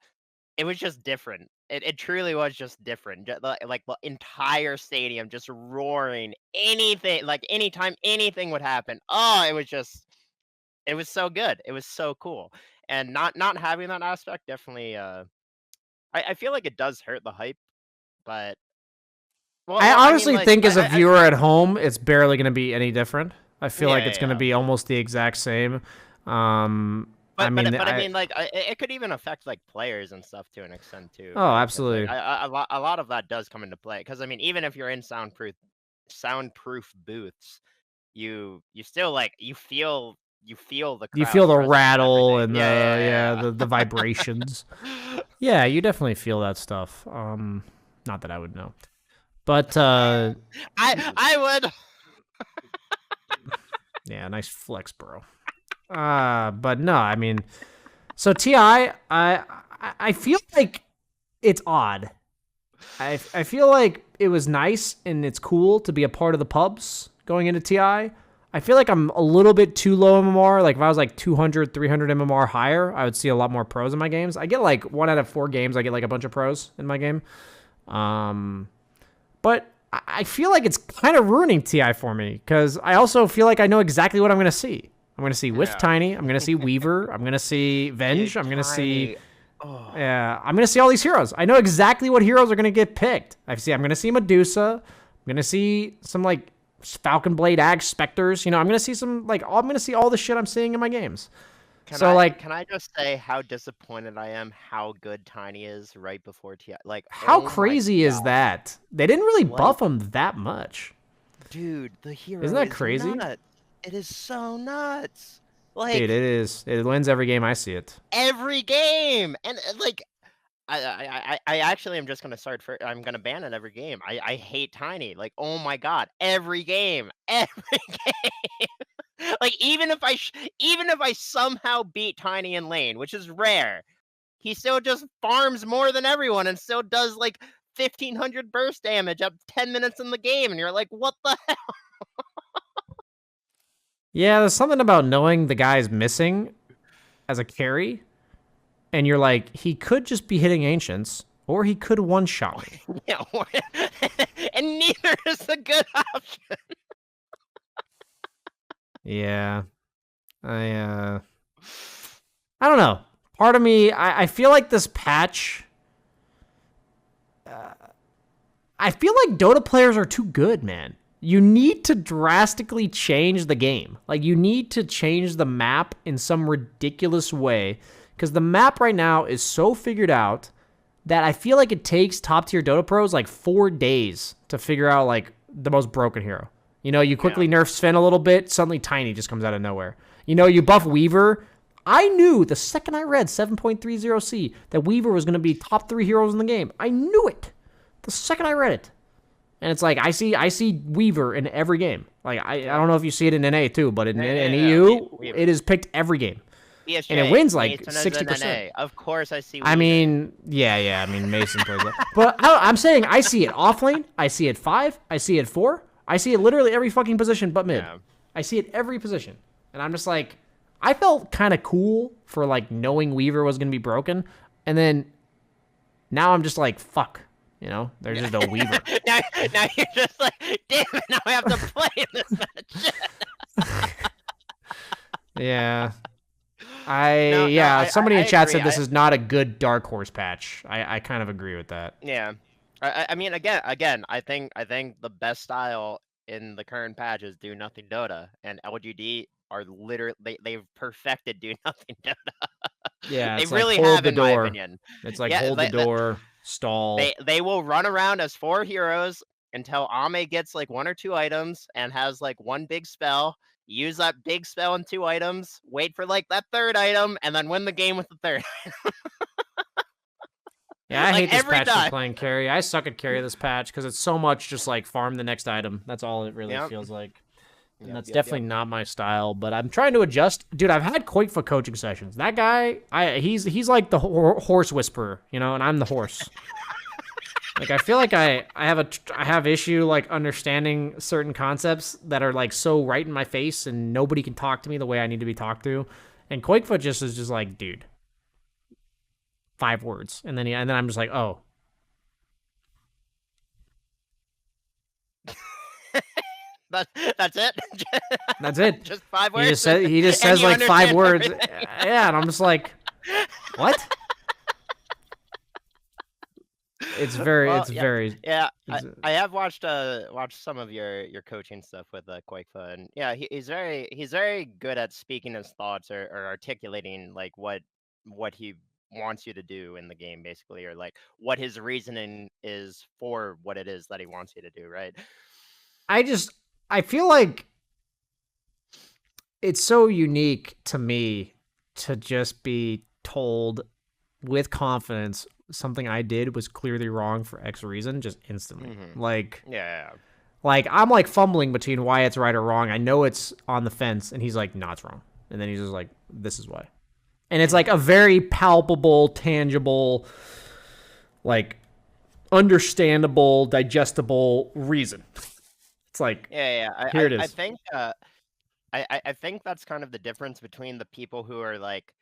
it was just different. It truly was just different. Like the entire stadium just roaring. Anything like anytime anything would happen. Oh, it was so good. It was so cool. And not having that aspect definitely I feel like it does hurt the hype, but I I mean honestly like think as a viewer at home, it's barely going to be any different. I feel like it's going to yeah. be almost the exact same. I mean, But I mean, like, it could even affect like players and stuff to an extent too, oh, right? Because like absolutely. a lot of that does come into play. Because I mean, even if you're in soundproof booths, you still like you feel the You feel crowd's the presence and rattle everything. and Yeah, the vibrations. yeah. Yeah, you definitely feel that stuff. Not that I would know, but I would. yeah, nice flex, bro. But no, I mean, so I feel like it's odd. I feel like it was nice and it's cool to be a part of the pubs going into TI. I feel like I'm a little bit too low MMR. Like if I was like 200, 300 MMR higher, I would see a lot more pros in my games. I get like 1 out of 4 games, I get like a bunch of pros in my game. But I feel like it's kind of ruining TI for me because I also feel like I know exactly what I'm going to see. I'm going to see With Tiny. I'm going to see Weaver. I'm going to see Venge. I'm going to see... Yeah, I'm going to see all these heroes. I know exactly what heroes are going to get picked. I'm going to see Medusa. I'm going to see some, like, Falcon Blade Ag Specters. You know, I'm going to see some, like, I'm going to see all the shit I'm seeing in my games. Can I just say how disappointed I am how good Tiny is right before TI? Like, How oh my crazy is God. that? They didn't really Like, buff him that much. dude, the Isn't hero that is crazy? nuts. It is so nuts. Dude, Like, it is. It wins every game I see it. every game. And like I actually am just gonna I'm gonna ban it every game. I hate Tiny. Like, oh my God, every game, every game. Like, even if I somehow beat Tiny in lane, which is rare, he still just farms more than everyone and still does like 1,500 burst damage at 10 minutes in the game, and you're like, what the hell? Yeah, there's something about knowing the guy's missing as a carry, and you're like, he could just be hitting ancients, or he could one-shot me. Yeah, and neither is a good option. Yeah. I don't know. Part of me, I feel like this patch... I feel like Dota players are too good, man. You need to drastically change the game. Like, you need to change the map in some ridiculous way, because the map right now is so figured out that I feel like it takes top-tier Dota pros like 4 days to figure out, like, the most broken hero. You know, you quickly nerf Sven a little bit, suddenly Tiny just comes out of nowhere. You know, you buff Weaver. I knew the second I read 7.30C that Weaver was going to be top 3 heroes in the game. I knew it the second I read it. And it's like, I see Weaver in every game. Like, I don't know if you see it in NA too, but in EU, it is picked every game. BSJ, and it wins like Mason 60%. Of course I see Weaver. I mean, yeah. I mean, Mason plays that. But I'm saying I see it off lane. I see it 5. I see it 4. I see it literally every fucking position but mid. Yeah. I see it every position. And I'm just like, I felt kind of cool for like knowing Weaver was going to be broken. And then now I'm just like, fuck. You know, there's just no Weaver. now you're just like, damn it, now I have to play in this match. Yeah. Somebody in chat said this is not a good Dark Horse patch. I kind of agree with that. Yeah. I mean, again, I think the best style in the current patch is do nothing Dota, and LGD are literally they've perfected do nothing Dota. Yeah, they really like have, in my opinion. It's like hold the door, stall. They will run around as 4 heroes until Ame gets like 1 or 2 items and has like one big spell. Use that big spell and 2 items. Wait for like that 3rd item, and then win the game with the 3rd. Yeah, I like hate this every patch time. for playing carry. I suck at carry this patch because it's so much just like farm the next item. That's all it really feels like. And that's definitely not my style, but I'm trying to adjust. Dude, I've had Koikfa coaching sessions. That guy, he's like the horse whisperer, you know, and I'm the horse. Like, I feel like I have issue like understanding certain concepts that are like so right in my face, and nobody can talk to me the way I need to be talked to. And Koikfa just is just like, dude, 5 words, and then I'm just like, oh. That's it. That's it. Just 5 words. He just says like 5 words. Yeah, and I'm just like, what? It's very. I have watched some of your coaching stuff with Koikfa, and yeah, he's very good at speaking his thoughts or articulating like what he wants you to do in the game, basically, or like what his reasoning is for what it is that he wants you to do, right? I feel like it's so unique to me to just be told with confidence something I did was clearly wrong for X reason, just instantly. Mm-hmm. Like, yeah. Like, I'm like fumbling between why it's right or wrong. I know it's on the fence, and he's like, no, it's wrong. And then he's just like, this is why. And it's like a very palpable, tangible, like understandable, digestible reason. It's like, here it is. I think that's kind of the difference between the people who are like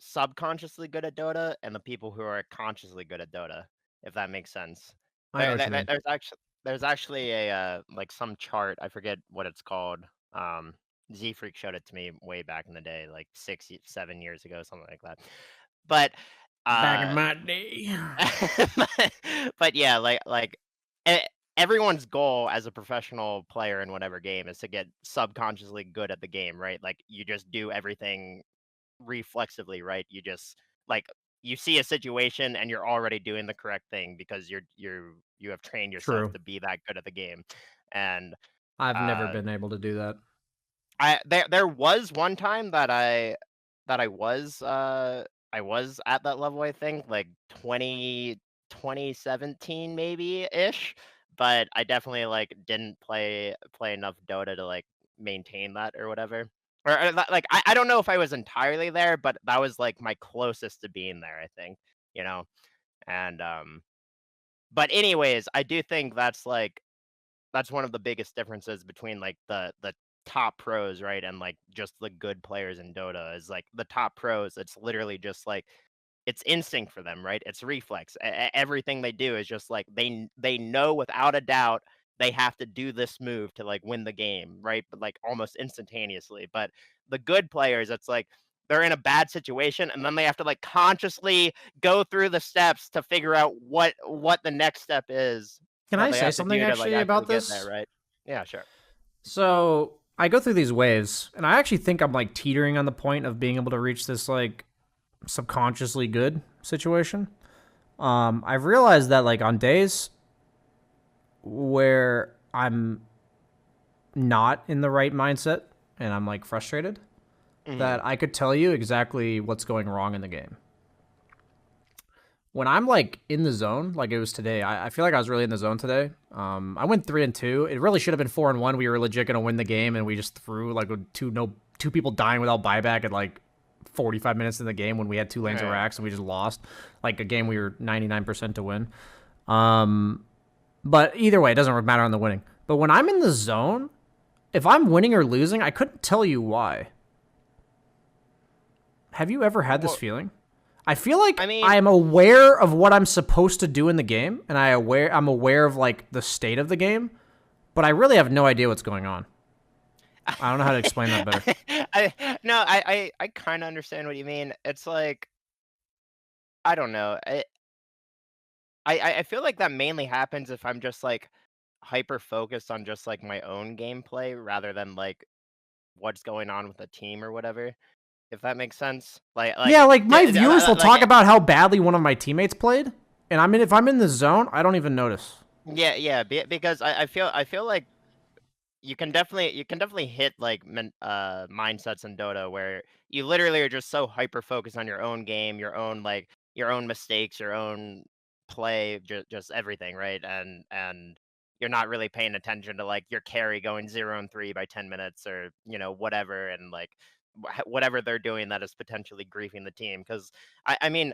subconsciously good at Dota and the people who are consciously good at Dota, if that makes sense. There's actually a like some chart, I forget what it's called. Z Freak showed it to me way back in the day, like 6-7 years ago, something like that. But back in my day. but yeah, like everyone's goal as a professional player in whatever game is to get subconsciously good at the game, right? Like you just do everything reflexively, right? You just like you see a situation and you're already doing the correct thing because you have trained yourself to be that good at the game. And I've never been able to do that. There was one time that I was at that level, I think, like 2017 maybe ish, but I definitely like didn't play enough Dota to like maintain that or whatever. Or like I don't know if I was entirely there, but that was like my closest to being there, I think, you know. And but anyways, I do think that's one of the biggest differences between like the top pros, right, and like just the good players in Dota is like the top pros, it's literally just like it's instinct for them, right? It's reflex. Everything they do is just like they know without a doubt they have to do this move to like win the game, right? But like almost instantaneously. But the good players, it's like they're in a bad situation and then they have to like consciously go through the steps to figure out what the next step is. Can I say something actually about this? There, right? Yeah, sure. So I go through these waves, and I actually think I'm like teetering on the point of being able to reach this like subconsciously good situation. I've realized that like on days where I'm not in the right mindset and I'm like frustrated, that I could tell you exactly what's going wrong in the game. When I'm like in the zone, like it was today, I feel like I was really in the zone today. I went 3-2. It really should have been 4-1. We were legit gonna win the game, and we just threw like two people dying without buyback at like 45 minutes in the game when we had 2 lanes of racks and we just lost. Like a game we were 99% to win. But either way, it doesn't matter on the winning. But when I'm in the zone, if I'm winning or losing, I couldn't tell you why. Have you ever had this feeling? I feel like I'm aware of what I'm supposed to do in the game, and I'm aware of like the state of the game, but I really have no idea what's going on. I don't know how to explain that better. I kind of understand what you mean. It's like, I don't know. I feel like that mainly happens if I'm just like hyper focused on just like my own gameplay rather than like what's going on with the team or whatever. If that makes sense. Like my viewers will talk about how badly one of my teammates played, and if I'm in the zone, I don't even notice. Yeah, because I feel like you can definitely hit like mindsets in Dota where you literally are just so hyper focused on your own game, your own mistakes, your own play, just everything, right? And you're not really paying attention to like your carry going 0-3 by 10 minutes or whatever, and like whatever they're doing that is potentially griefing the team. Because I mean,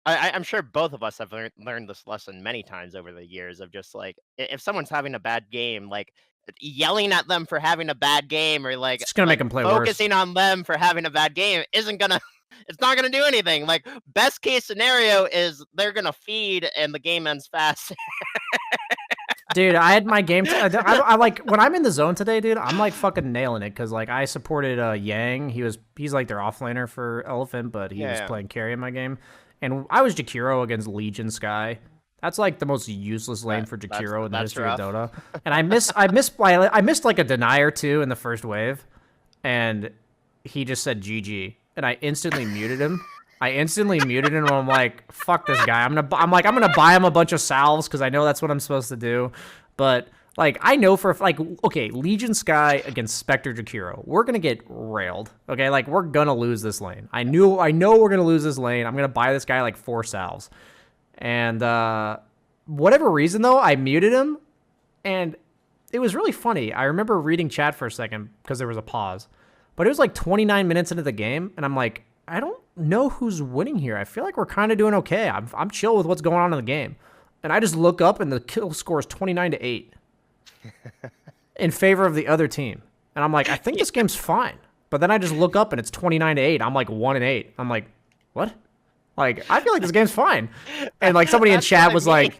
I'm sure both of us have learned this lesson many times over the years of just like if someone's having a bad game, like yelling at them for having a bad game or It's just gonna make them play worse. focusing on them for having a bad game isn't gonna it's not gonna do anything. Like best case scenario is they're gonna feed and the game ends fast. Dude, I had my game. I like when I'm in the zone today, dude. I'm like fucking nailing it because like I supported Yang. He's like their offlaner for Elephant, but he was Yeah. playing carry in my game, and I was Jakiro against Legion Sky. That's like the most useless lane for Jakiro in the That's history rough. of Dota. And I missed like a denier too in the first wave, and he just said GG, and I instantly muted him. And I'm like, fuck this guy. I'm gonna buy him a bunch of salves because I know that's what I'm supposed to do. But like I know for like okay, Legion Sky against Spectre Jakiro, we're gonna get railed. Okay, like we're gonna lose this lane. I know we're gonna lose this lane. I'm gonna buy this guy like 4 salves. And whatever reason though, I muted him, and it was really funny. I remember reading chat for a second because there was a pause, but it was like 29 minutes into the game, and I'm like, I don't know who's winning here. I feel like we're kind of doing okay. I'm chill with what's going on in the game, and I just look up, and the kill score is 29-8 in favor of the other team, and I'm like, I think this game's fine. But then I just look up, and it's 29-8. I'm like 1-8. I'm like, what? Like, I feel like this game's fine. And like somebody in chat was like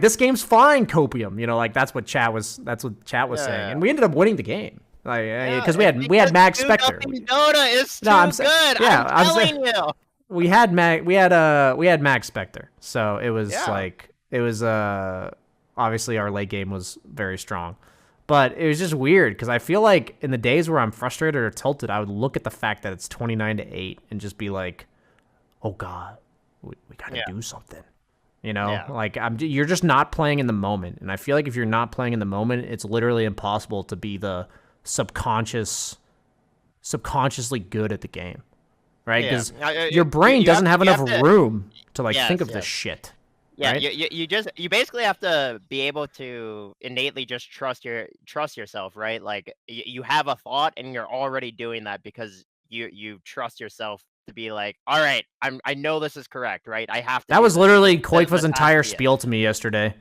this game's fine, Copium. You know, like that's what chat was saying. And we ended up winning the game. Like because we had Mag Spectre. Dota is too good. Yeah, I'm telling you. We had Mag Spectre. So it was obviously our late game was very strong. But it was just weird because I feel like in the days where I'm frustrated or tilted, I would look at the fact that it's 29-8 and just be like, oh God, we got to do something. You know, like you're just not playing in the moment. And I feel like if you're not playing in the moment, it's literally impossible to be the subconsciously good at the game. Right? Because your brain doesn't have enough room to like think of this shit. Yeah, right? you basically have to be able to innately just trust yourself, right? Like you have a thought and you're already doing that because you trust yourself to be like, all right, I know this is correct, right? I have to. That was literally Koikva's entire spiel to me yesterday.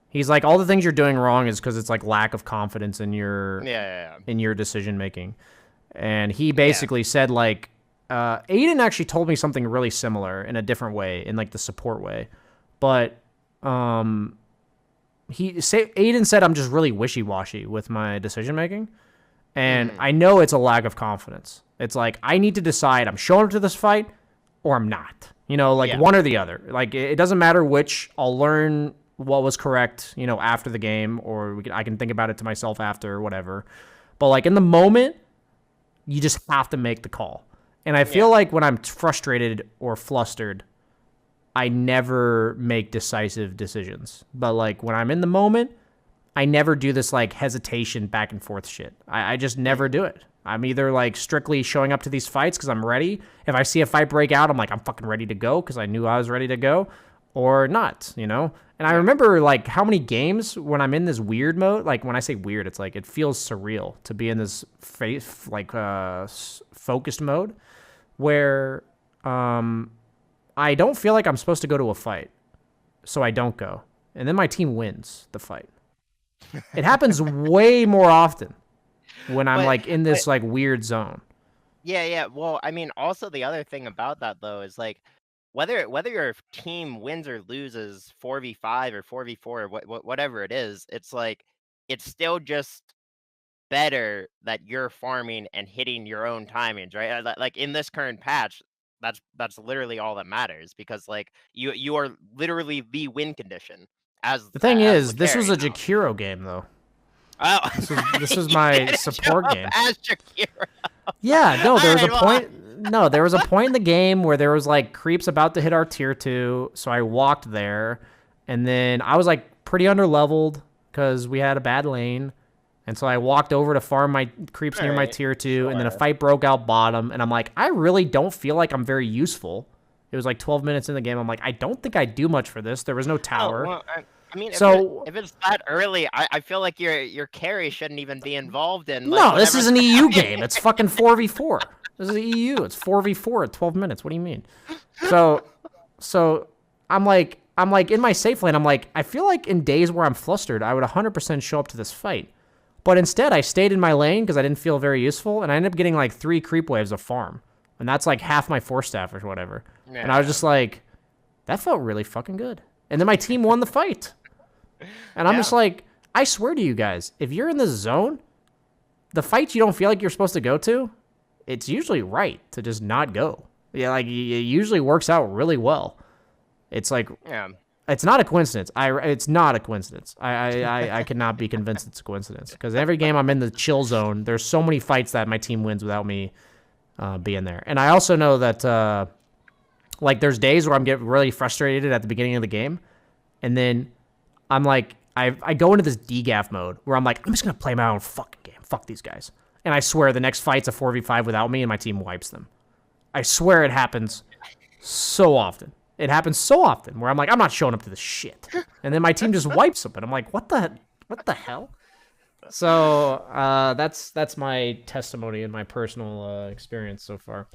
He's like, all the things you're doing wrong is because it's like lack of confidence in your in your decision making, and he basically said like, Aiden actually told me something really similar in a different way, in like the support way, but Aiden said I'm just really wishy-washy with my decision making, and I know it's a lack of confidence. It's like, I need to decide I'm showing up to this fight or I'm not. You know, like one or the other. Like, it doesn't matter which. I'll learn what was correct, you know, after the game, or I can think about it to myself after or whatever. But, like, in the moment, you just have to make the call. And I feel like when I'm frustrated or flustered, I never make decisive decisions. But, like, when I'm in the moment, I never do this, like, hesitation back and forth shit. I just never do it. I'm either like strictly showing up to these fights because I'm ready. If I see a fight break out, I'm like, I'm fucking ready to go because I knew I was ready to go, or not, you know? And I remember like how many games when I'm in this weird mode, like when I say weird, it's like it feels surreal to be in this focused mode where I don't feel like I'm supposed to go to a fight. So I don't go. And then my team wins the fight. It happens way more often when I'm like in this like weird zone. Yeah. Well, I mean, also the other thing about that though is like whether your team wins or loses 4v5 or 4v4 or whatever it is, it's like it's still just better that you're farming and hitting your own timings, right? Like in this current patch, that's literally all that matters because like you are literally the win condition. As the thing is, this was a now. Jakiro game though. Oh, this was my support game. As Jakiro. Yeah, no, there was a point. No, there was a point in the game where there was like creeps about to hit our tier 2, so I walked there, and then I was like pretty underleveled because we had a bad lane. And so I walked over to farm my creeps near my tier 2, and then a fight broke out bottom. And I'm like, I really don't feel like I'm very useful. It was like 12 minutes in the game. I'm like, I don't think I do much for this. There was no tower. Oh, well, I mean, if it's that early, I feel like your carry shouldn't even be involved in. Like, no, this is an EU game. It's fucking 4v4. This is the EU. It's 4v4 at 12 minutes. What do you mean? So I'm like in my safe lane. I'm like, I feel like in days where I'm flustered, I would 100% show up to this fight. But instead, I stayed in my lane because I didn't feel very useful, and I ended up getting like 3 creep waves of farm. And that's like half my 4-staff or whatever. Yeah. And I was just like, that felt really fucking good. And then my team won the fight. And I'm just like, I swear to you guys, if you're in this zone, the fights you don't feel like you're supposed to go to, it's usually right to just not go. Yeah, like it usually works out really well. It's like, it's not a coincidence. It's not a coincidence. I cannot be convinced it's a coincidence because every game I'm in the chill zone, there's so many fights that my team wins without me being there. And I also know that like there's days where I'm getting really frustrated at the beginning of the game, and then I'm like, I go into this degaff mode where I'm like, I'm just gonna play my own fucking game. Fuck these guys. And I swear the next fight's a 4v5 without me, and my team wipes them. I swear it happens so often. It happens so often where I'm like, I'm not showing up to this shit. And then my team just wipes them. And I'm like, what the hell? So that's my testimony and my personal experience so far.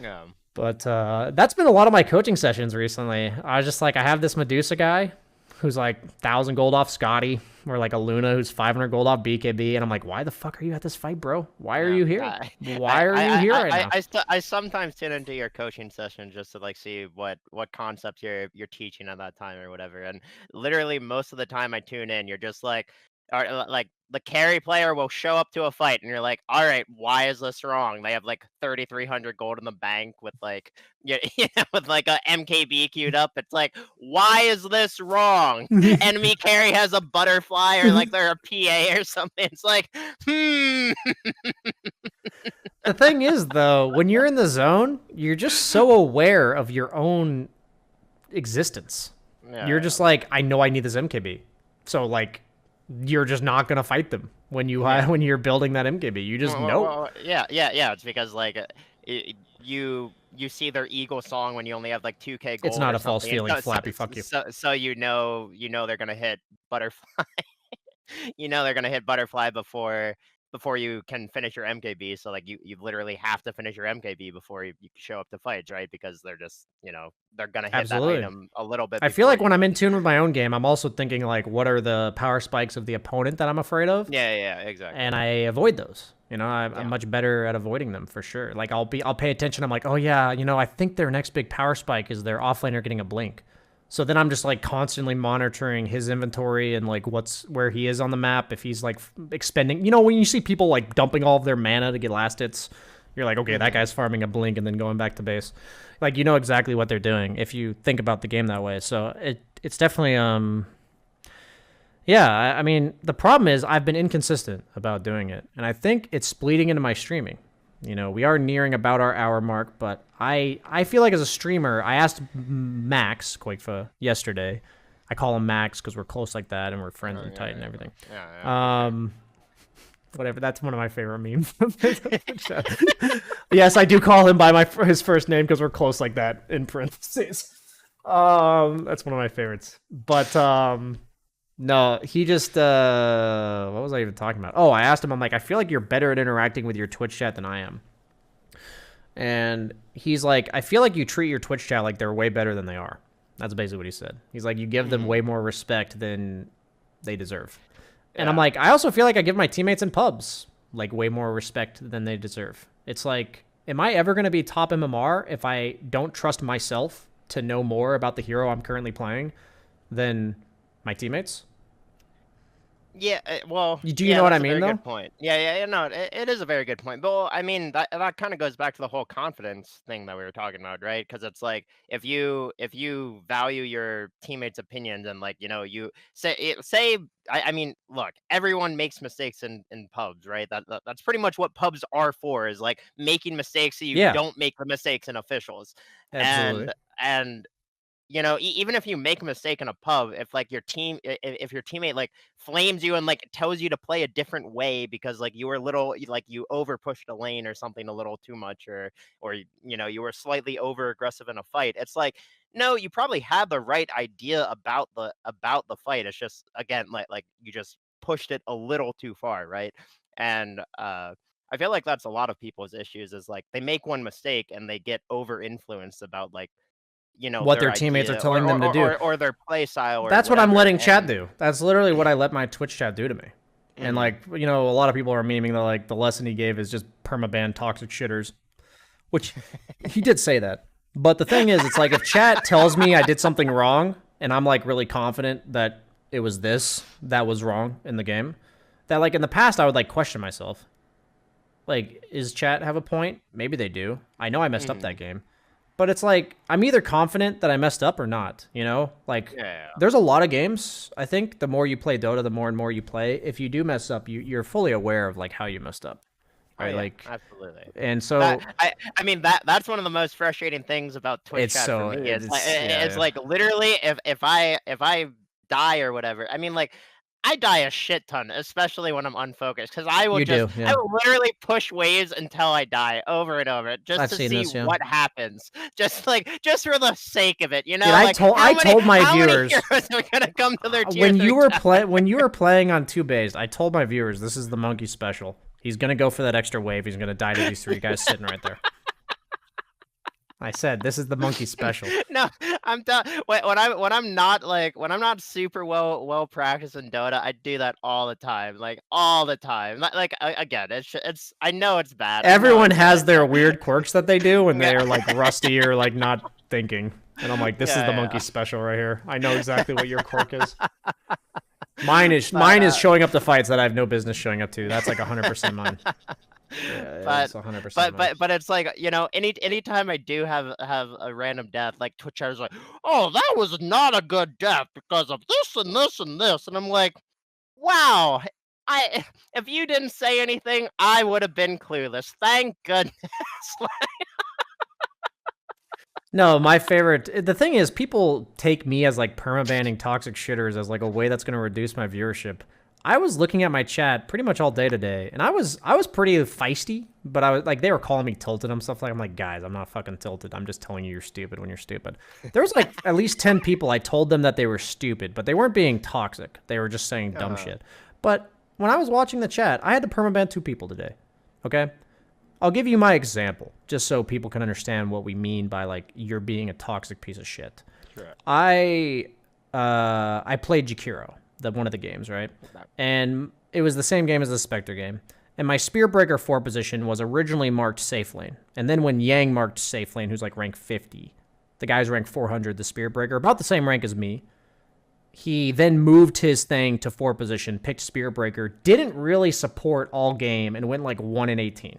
Yeah. But that's been a lot of my coaching sessions recently. I was just like, I have this Medusa guy who's like 1,000 gold off Scotty, or like a Luna who's 500 gold off BKB, and I'm like, why the fuck are you at this fight, bro? Why are you here? Why are you here right now? I sometimes tune into your coaching session just to like see what concepts you're teaching at that time or whatever, and literally most of the time I tune in, you're just like, or like the carry player will show up to a fight and you're like, all right, why is this wrong? They have like 3,300 gold in the bank with like, with like a MKB queued up. It's like, why is this wrong? Enemy carry has a butterfly or like they're a PA or something. It's like, The thing is though, when you're in the zone, you're just so aware of your own existence. You're just like, I know I need this MKB. So like, you're just not gonna fight them when you're building that MKB. You just know. Yeah. It's because like you see their Eagle song when you only have like 2K gold. It's not a false feeling, Flappy. Fuck you. So you know they're gonna hit butterfly. They're gonna hit butterfly before you can finish your MKB. So like you literally have to finish your MKB before you show up to fights, right? Because they're just they're gonna hit that item a little bit. I feel like when I'm in tune with my own game, I'm also thinking like, what are the power spikes of the opponent that I'm afraid of? Yeah, exactly. And I avoid those. I'm much better at avoiding them for sure. Like I'll pay attention. I'm like, oh yeah, I think their next big power spike is their offlaner getting a blink. So then I'm just like constantly monitoring his inventory and like where he is on the map. If he's like expending, when you see people like dumping all of their mana to get last hits, you're like, okay, that guy's farming a blink and then going back to base. Like, exactly what they're doing if you think about the game that way. So it's definitely, I mean, the problem is I've been inconsistent about doing it. And I think it's bleeding into my streaming. We are nearing about our hour mark, but I feel like as a streamer, I asked Max Quakefa yesterday. I call him Max because we're close like that and we're friends and tight and everything. Whatever. That's one of my favorite memes. Yes, I do call him by his first name because we're close like that in parentheses. That's one of my favorites. But no, he just what was I even talking about? Oh, I asked him, I'm like, I feel like you're better at interacting with your Twitch chat than I am. And he's like, I feel like you treat your Twitch chat like they're way better than they are. That's basically what he said. He's like, you give them way more respect than they deserve. And I'm like, I also feel like I give my teammates in pubs like way more respect than they deserve. It's like, am I ever going to be top MMR if I don't trust myself to know more about the hero I'm currently playing than my teammates? Yeah, well, do you know what I mean, though? Good point. Yeah, no, it is a very good point. But well, I mean, that kind of goes back to the whole confidence thing that we were talking about, right? Because it's like if you value your teammates' opinions and like you say, I mean, look, everyone makes mistakes in pubs, right? That's pretty much what pubs are for, is like making mistakes so you don't make the mistakes in officials. Absolutely. And you know, even if you make a mistake in a pub, if like if your teammate like flames you and like tells you to play a different way because like you were like you over pushed a lane or something a little too much, or you know, you were slightly over aggressive in a fight, it's like, no, you probably had the right idea about the fight. It's just, again, like you just pushed it a little too far, right? And I feel like that's a lot of people's issues, is like they make one mistake and they get over influenced about, like, you know, What their their teammates are idea or telling them to do. or their play style or That's what I'm whatever. letting chat do. That's literally what I let my Twitch chat do to me. And like, you know, a lot of people are memeing that like the lesson he gave is just permaban toxic shitters, which he did say that. But the thing is, it's like if chat tells me I did something wrong and I'm like really confident that it was this that was wrong in the game, that like in the past I would like question myself. Like, is chat have a point? Maybe they do. I know I messed up that game. But it's like, I'm either confident that I messed up or not, you know? Like, there's a lot of games, I think, the more you play Dota, the more and more you play. If you do mess up, you're fully aware of, like, how you messed up. Right? Like, absolutely. And so... I mean, that's one of the most frustrating things about Twitch chat for me. It's like, literally, if I die or whatever, I mean, like, I die a shit ton, especially when I'm unfocused, because I will I will literally push waves until I die over and over, just to see what happens. Just for the sake of it, you know? Dude, like, I told my viewers are gonna come to their tier when you were playing on 2-based, I told my viewers this is the monkey special. He's gonna go for that extra wave. He's gonna die to these 3 guys sitting right there. I said this is the monkey special. No, I'm done. When I'm not super well practiced in Dota, I do that all the time, like all the time. Like again, it's I know it's bad. Everyone has their weird quirks that they do when they're like rusty or like not thinking, and I'm like, this is the monkey special right here. I know exactly what your quirk is. Mine is showing up to fights that I have no business showing up to. That's like 100% mine. Yeah, it's 100%. But it's like, you know, anytime I do have a random death, like Twitch is like, oh, that was not a good death because of this and this and this, and I'm like, wow, if you didn't say anything, I would have been clueless. Thank goodness. No, my favorite. The thing is, people take me as like permabanning toxic shitters as like a way that's going to reduce my viewership. I was looking at my chat pretty much all day today, and I was pretty feisty, but I was like, they were calling me tilted and stuff. Like, I'm like, guys, I'm not fucking tilted. I'm just telling you you're stupid when you're stupid. There was like at least 10 people I told them that they were stupid, but they weren't being toxic. They were just saying dumb shit. But when I was watching the chat, I had to permaban 2 people today. Okay, I'll give you my example just so people can understand what we mean by like you're being a toxic piece of shit. Sure. I played Jakiro. One of the games, right? And it was the same game as the Spectre game. And my Spearbreaker 4 position was originally marked safe lane. And then when Yang marked safe lane, who's like rank 50, the guy's rank 400, the Spearbreaker, about the same rank as me, he then moved his thing to 4 position, picked Spearbreaker, didn't really support all game, and went like 1-18.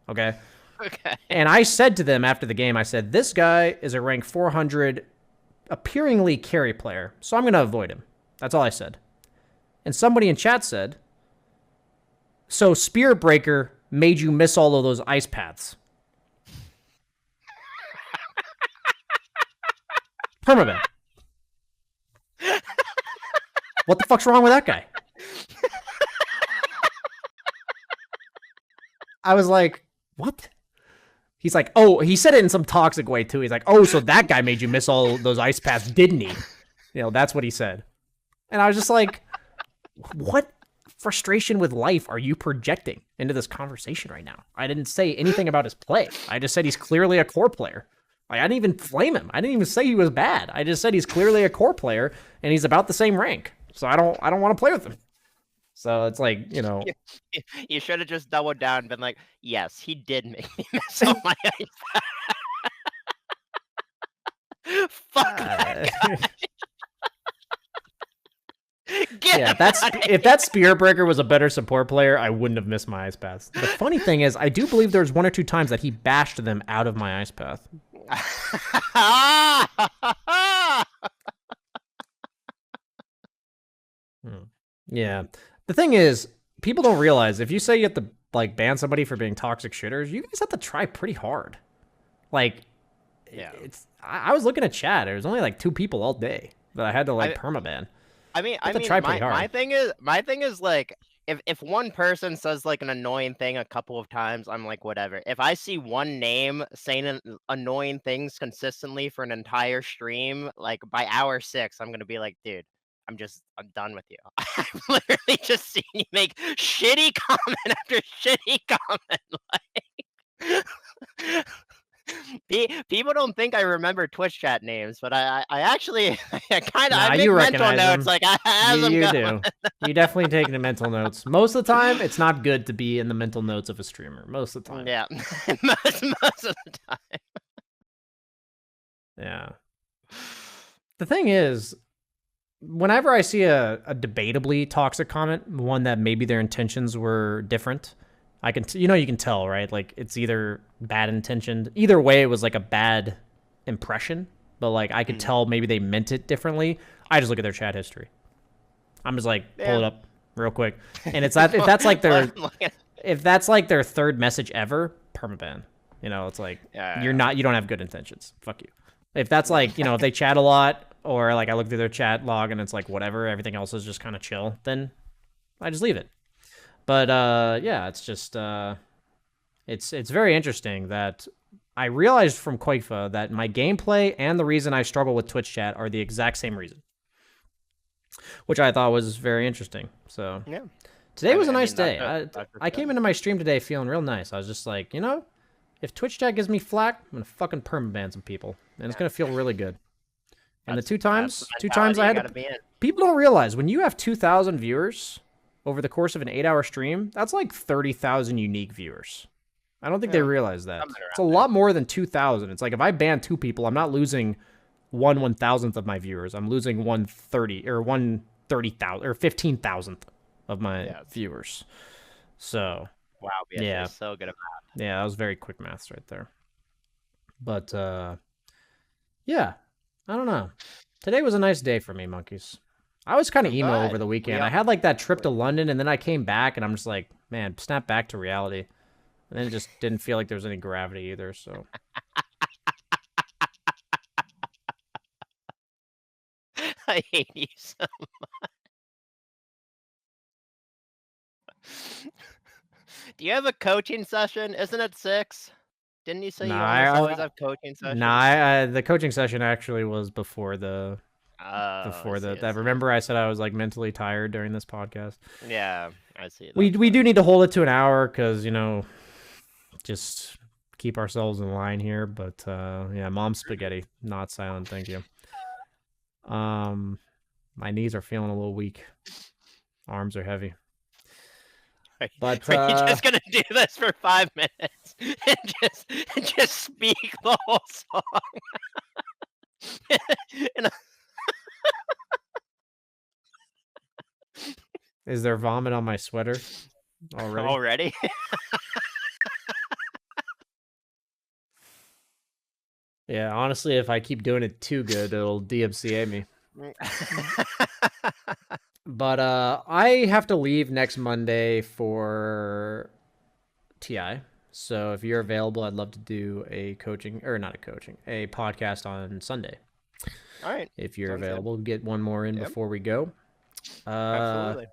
Okay? Okay. And I said to them after the game, I said, this guy is a rank 400 appearingly carry player, so I'm going to avoid him. That's all I said. And somebody in chat said, so Spearbreaker made you miss all of those ice paths. Permaban. What the fuck's wrong with that guy? I was like, what? He's like, oh, he said it in some toxic way too. He's like, oh, so that guy made you miss all those ice paths, didn't he? You know, that's what he said. And I was just like, what frustration with life are you projecting into this conversation right now? I didn't say anything about his play. I just said he's clearly a core player. Like, I didn't even flame him. I didn't even say he was bad. I just said he's clearly a core player and he's about the same rank. So I don't want to play with him. So it's like, you know. You should have just doubled down and been like, yes, he did make me miss all my ice. Fuck that guy. Yeah, if that Spearbreaker was a better support player, I wouldn't have missed my ice paths. The funny thing is, I do believe there's 1 or 2 times that he bashed them out of my ice path. Yeah. The thing is, people don't realize if you say you have to like ban somebody for being toxic shitters, you guys have to try pretty hard. Like, Yeah. I was looking at chat. There was only like 2 people all day that I had to like permaban. My thing is like, if one person says like an annoying thing a couple of times, I'm like, whatever. If I see one name saying annoying things consistently for an entire stream, like by hour 6, I'm gonna be like, dude, I'm done with you. I've literally just seen you make shitty comment after shitty comment. Like, people don't think I remember Twitch chat names, but I actually I make mental notes like as I'm you going. do. You definitely take the mental notes. Most of the time, it's not good to be in the mental notes of a streamer. Most of the time. Yeah, most of the time. Yeah. The thing is, whenever I see a debatably toxic comment, one that maybe their intentions were different, I can you can tell, right? Like it's either bad intentioned. Either way, it was like a bad impression, but like I could tell maybe they meant it differently. I just look at their chat history. I'm just like pull it up real quick, and it's if that's like their third message ever, permaban. It's like you don't have good intentions. Fuck you. If that's like if they chat a lot, or like I look through their chat log and it's like whatever, everything else is just kind of chill, then I just leave it. But yeah, it's just it's very interesting that I realized from Quakefa that my gameplay and the reason I struggle with Twitch chat are the exact same reason, which I thought was very interesting. So yeah, today was a nice day. I came into my stream today feeling real nice. I was just like, if Twitch chat gives me flack, I'm gonna fucking permaban some people, and it's gonna feel really good. And the two times I had to, people don't realize when you have 2,000 viewers over the course of an 8-hour stream, that's like 30,000 unique viewers. I don't think they realize that. It's a lot more than 2,000. It's like if I ban 2 people, I'm not losing 1/1000th of my viewers. I'm losing 1/30 or 1/30,000 or 15,000th of my viewers. So wow, BSJ is so good at math. Yeah, that was very quick maths right there. But yeah, I don't know. Today was a nice day for me, monkeys. I was kind of emo over the weekend. I had like that trip to London, and then I came back, and I'm just like, man, snap back to reality. And then it just didn't feel like there was any gravity either, so. I hate you so much. Do you have a coaching session? Isn't it 6? Didn't you say you always have coaching sessions? Nah, the coaching session actually was before the... Remember I said I was like mentally tired during this podcast? Yeah, I see. We do need to hold it to an hour because, just keep ourselves in line here. But yeah, mom spaghetti, not silent. Thank you. My knees are feeling a little weak. Arms are heavy. But are you just gonna do this for 5 minutes and just speak the whole song? Is there vomit on my sweater already? Yeah, honestly, if I keep doing it too good, it'll DMCA me. But I have to leave next Monday for TI. So if you're available, I'd love to do a podcast on Sunday. All right. If you're available, get one more in before we go. Absolutely.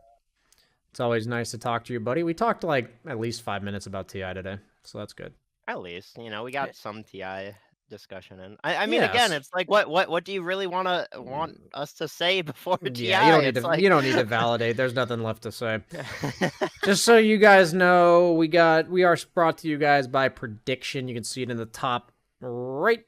It's always nice to talk to you, buddy. We talked like at least 5 minutes about TI today, so that's good. At least, we got some TI discussion in. I mean, again, it's like what do you really want us to say before TI? Yeah, you don't need to validate. There's nothing left to say. Just so you guys know, we are brought to you guys by Prediction. You can see it in the top right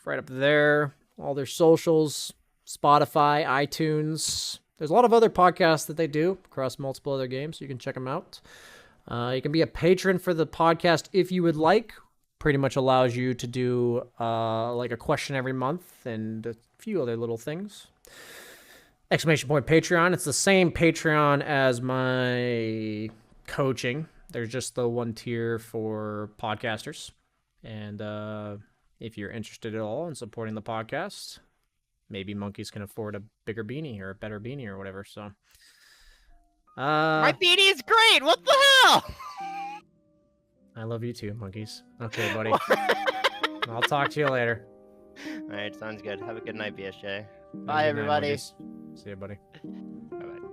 up there. All their socials, Spotify, iTunes. There's a lot of other podcasts that they do across multiple other games, so you can check them out. You can be a patron for the podcast if you would like. Pretty much allows you to do like a question every month and a few other little things. Exclamation point Patreon. It's the same Patreon as my coaching. There's just the one tier for podcasters. And if you're interested at all in supporting the podcast, maybe Monkeys can afford a bigger beanie or a better beanie or whatever. So my beanie is great. What the hell? I love you too, Monkeys. Okay, buddy. I'll talk to you later. All right, sounds good. Have a good night, BSJ. Have a Bye, good night, everybody. Marcus. See you, buddy.